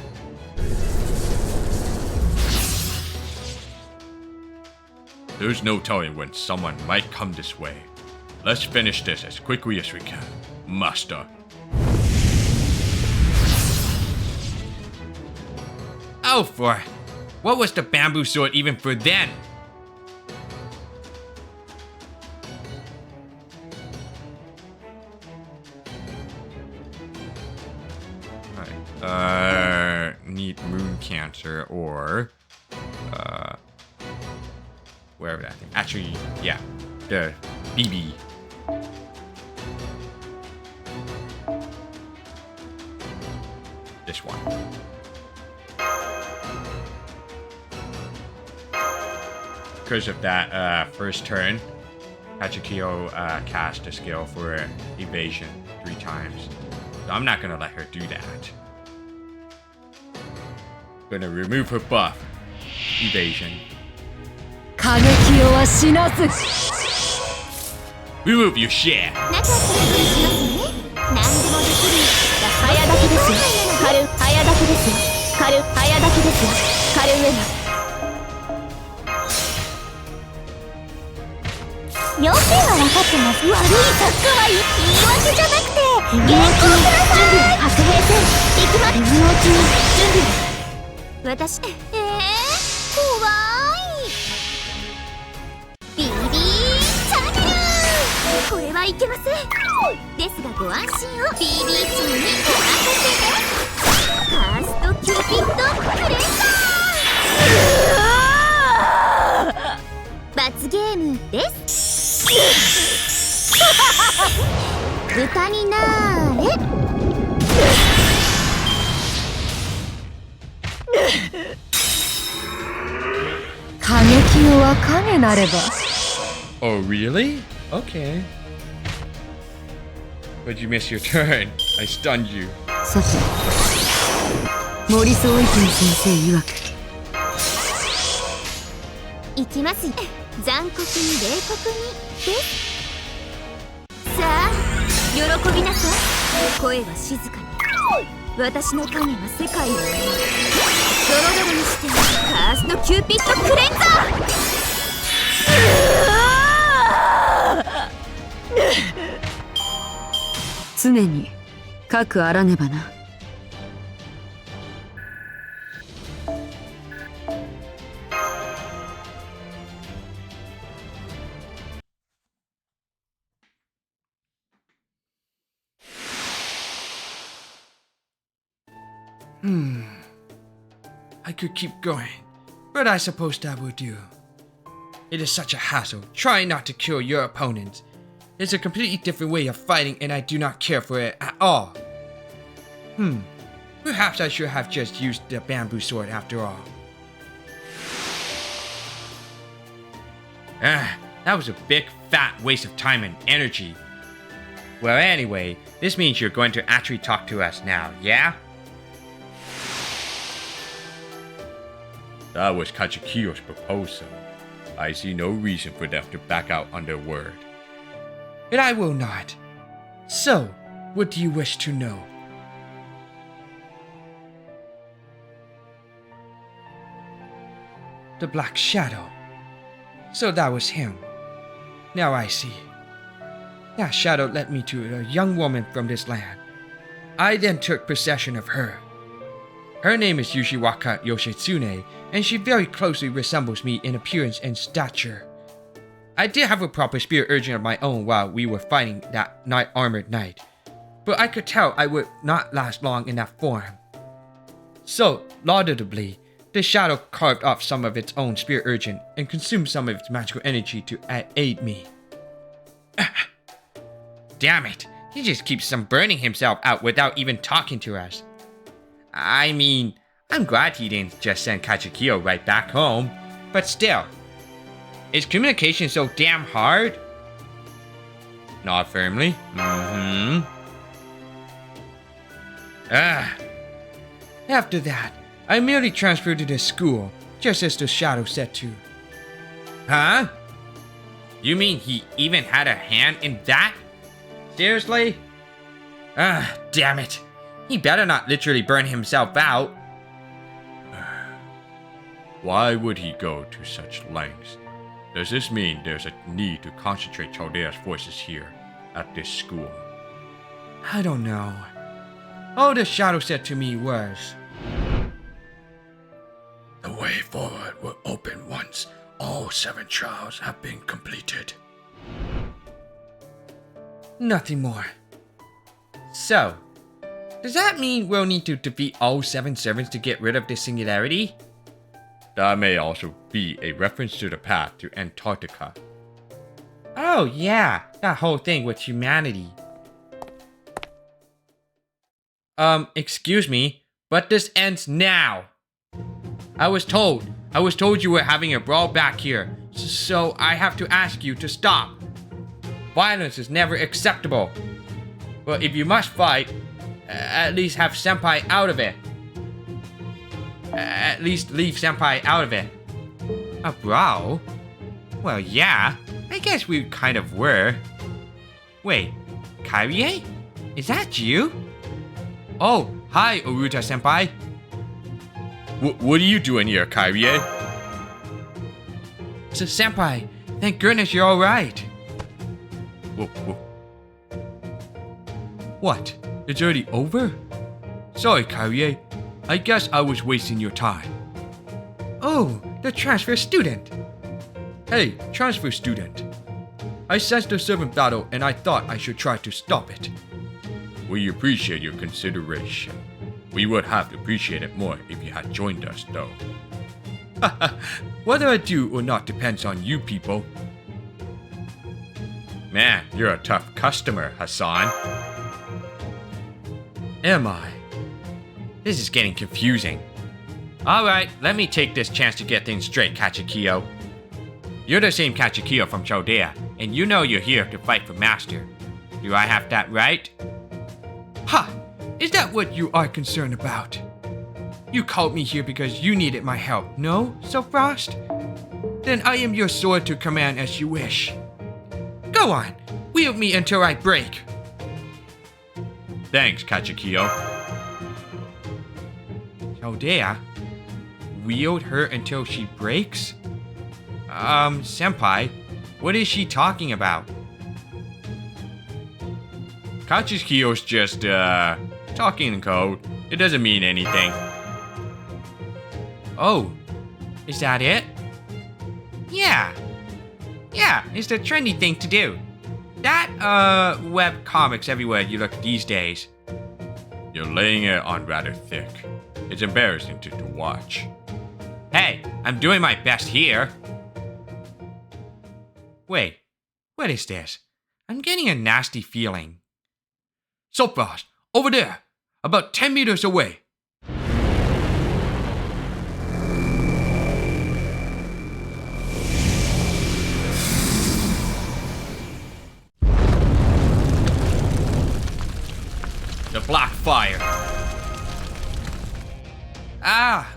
A: There's no telling when someone might come this way. Let's finish this as quickly as we can, Master. Oh, what was the bamboo sword even for then? Need moon cancer or wherever that thing. Actually, yeah, the BB. This one. Because of that first turn, Kazukiyo cast a skill for evasion 3 times. So I'm not gonna let her do that. Gonna remove her buff. Evasion. Remove your share. Oh, really? Okay. But you missed your turn. I stunned you. I could keep going, but I suppose that will do. It is such a hassle trying not to kill your opponents. It's a completely different way of fighting and I do not care for it at all. Perhaps I should have just used the bamboo sword after all. That was a big fat waste of time and energy. Well, anyway, this means you're going to actually talk to us now, yeah? That was Kachikiyo's proposal. I see no reason for them to back out on their word. And I will not. So, what do you wish to know? The Black Shadow. So that was him. Now I see. That shadow led me to a young woman from this land. I then took possession of her. Her name is Yushiwaka Yoshitsune, and she very closely resembles me in appearance and stature. I did have a proper spirit urging of my own while we were fighting that armored knight, but I could tell I would not last long in that form. So, laudably, the shadow carved off some of its own spirit urgent and consumed some of its magical energy to aid me. Damn it, he just keeps on burning himself out without even talking to us. I mean, I'm glad he didn't just send Kachikiyo right back home, but still. Is communication so damn hard? Not firmly. After that, I merely transferred to this school, just as the shadow said to. Huh? You mean he even had a hand in that? Seriously? Damn it. He better not literally burn himself out. Why would he go to such lengths? Does this mean there's a need to concentrate Chaldea's forces here, at this school? I don't know. All the shadow said to me was, the way forward will open once all 7 trials have been completed. Nothing more. So, does that mean we'll need to defeat all 7 servants to get rid of this singularity? That may also be a reference to the path to Antarctica. Oh yeah, that whole thing with humanity. Excuse me, but this ends now. I was told you were having a brawl back here, so I have to ask you to stop. Violence is never acceptable. But if you must fight, at least have Senpai out of it. At least leave Senpai out of it. A brawl? Well, yeah, I guess we kind of were. Wait, Kyrie? Is that you? Oh, hi, Oruta Senpai. What are you doing here, Kyrie? So, Senpai, thank goodness you're alright. What? It's already over? Sorry, Kyrie. I guess I was wasting your time. Oh, the transfer student. Hey, transfer student. I sensed a servant battle and I thought I should try to stop it. We appreciate your consideration. We would have appreciated more if you had joined us, though. Whether I do or not depends on you people. Man, you're a tough customer, Hassan. Am I? This is getting confusing. Alright, let me take this chance to get things straight, Kachikiyo. You're the same Kachikiyo from Chaldea, and you know you're here to fight for Master. Do I have that right? Ha! Is that what you are concerned about? You called me here because you needed my help, no, Silfrost? Then I am your sword to command as you wish. Go on, wield me until I break. Thanks, Kachikiyo. Chaldea? Wield her until she breaks? Senpai, what is she talking about? Kachikiyo's just, talking in code. It doesn't mean anything. Oh, is that it? Yeah, it's the trendy thing to do. That, web comics everywhere you look these days. You're laying it on rather thick. It's embarrassing to watch. Hey, I'm doing my best here. Wait, what is this? I'm getting a nasty feeling. So fast, over there, about 10 meters away. The black fire. Ah!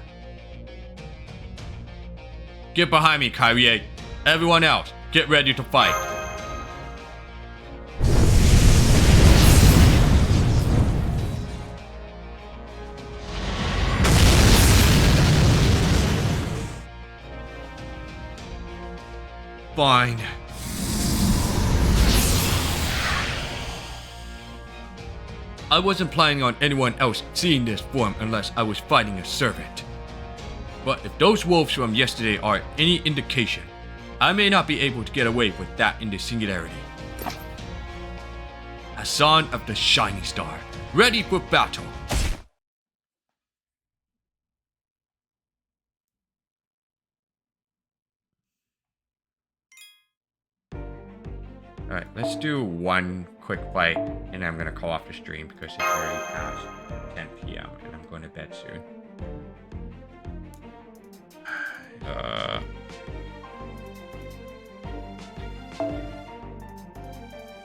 A: Get behind me, Kyrie. Everyone else, get ready to fight. Fine. I wasn't planning on anyone else seeing this form unless I was fighting a servant. But if those wolves from yesterday are any indication, I may not be able to get away with that in the singularity. A son of the shining star, ready for battle. Alright, let's do one quick fight, and I'm gonna call off the stream because it's already past 10 p.m. and I'm going to bed soon.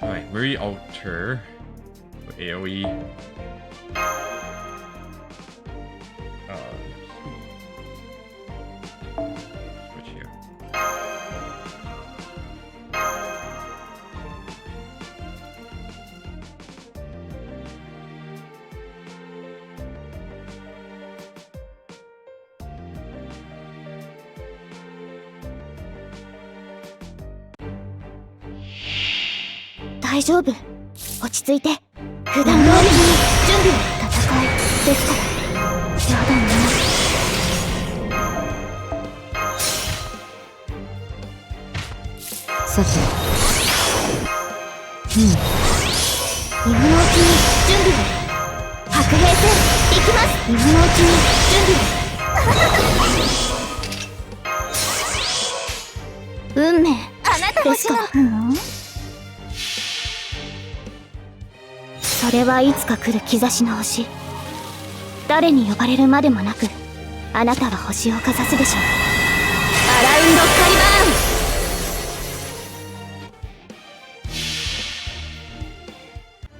A: Alright, Marie Alter for AoE. Switch here.
C: 大丈夫。落ち着いて。普段通りに準備は戦いですから。やだな。
D: さて。
C: 今のうちに準備を。白兵戦行きます。今のうちに準備を。運命あなたですか。それはいつか来る兆しの星。誰に呼ばれるまでもなく、あなたは星をかざすでしょう。アラウンドカリ
D: バー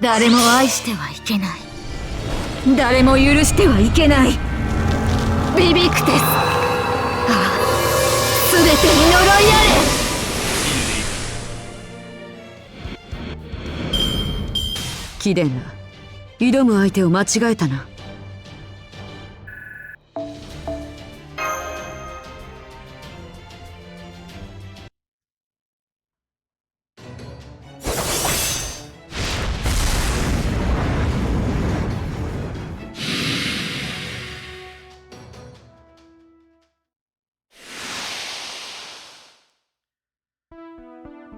D: ン。誰も愛してはいけない。誰も許してはいけない。ビビクテス。ああ、すべてに呪いあれ。貴殿ら、挑む相手を間違えたな。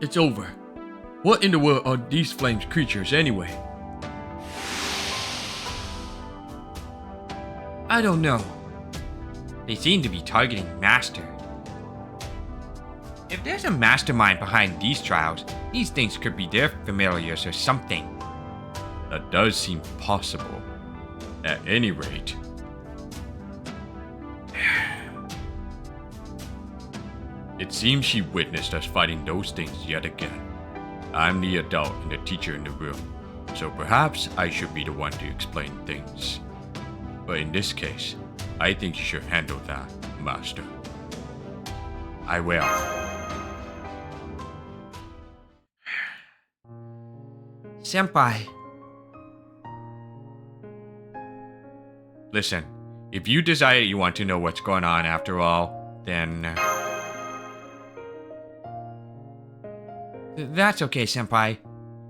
A: It's over. What in the world are these flames creatures anyway? I don't know. They seem to be targeting Master. If there's a mastermind behind these trials, these things could be their familiars or something. That does seem possible. At any rate. It seems she witnessed us fighting those things yet again. I'm the adult and the teacher in the room, so perhaps I should be the one to explain things. But in this case, I think you should handle that, Master. I will. Senpai. Listen, if you decide you want to know what's going on after all, then... That's okay, Senpai.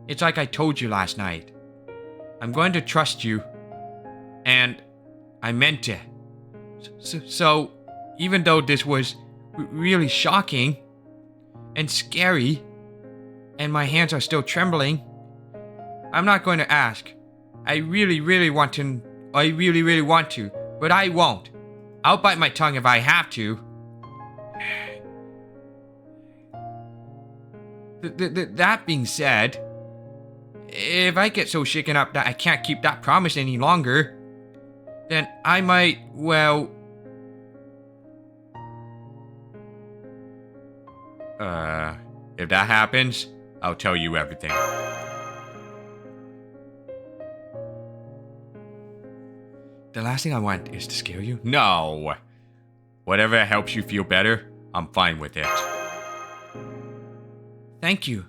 A: It's like I told you last night. I'm going to trust you. And I meant it. So even though this was really shocking and scary, and my hands are still trembling, I'm not going to ask. I really want to, but I won't. I'll bite my tongue if I have to. That being said, if I get so shaken up that I can't keep that promise any longer, then I might, well... if that happens, I'll tell you everything. The last thing I want is to scare you? No! Whatever helps you feel better, I'm fine with it. Thank you.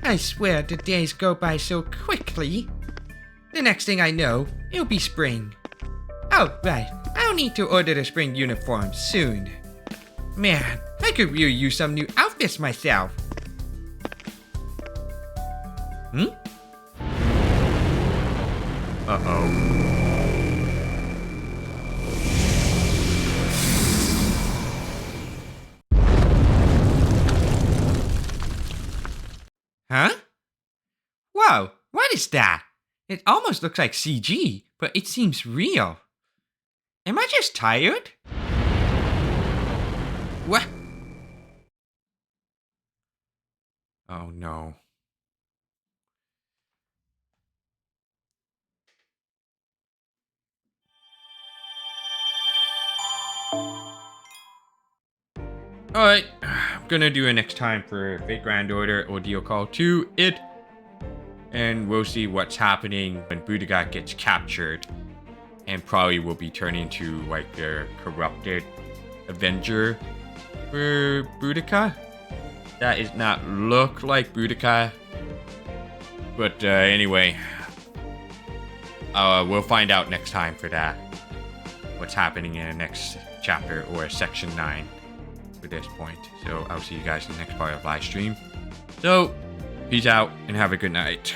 A: I swear the days go by so quickly. The next thing I know, it'll be spring. Oh, right. I'll need to order the spring uniform soon. Man, I could really use some new outfits myself. Uh-oh. Huh? Whoa, what is that? It almost looks like CG, but it seems real. Am I just tired? What? Oh no. Alright, I'm gonna do it next time for Fate Grand Order Ordeal Call 2 It. And we'll see what's happening when Boudica gets captured. And probably will be turning into like the corrupted Avenger for Boudica. That does not look like Boudica. But anyway, we'll find out next time for that. What's happening in the next chapter or section 9 for this point. So I'll see you guys in the next part of Livestream. So, peace out and have a good night.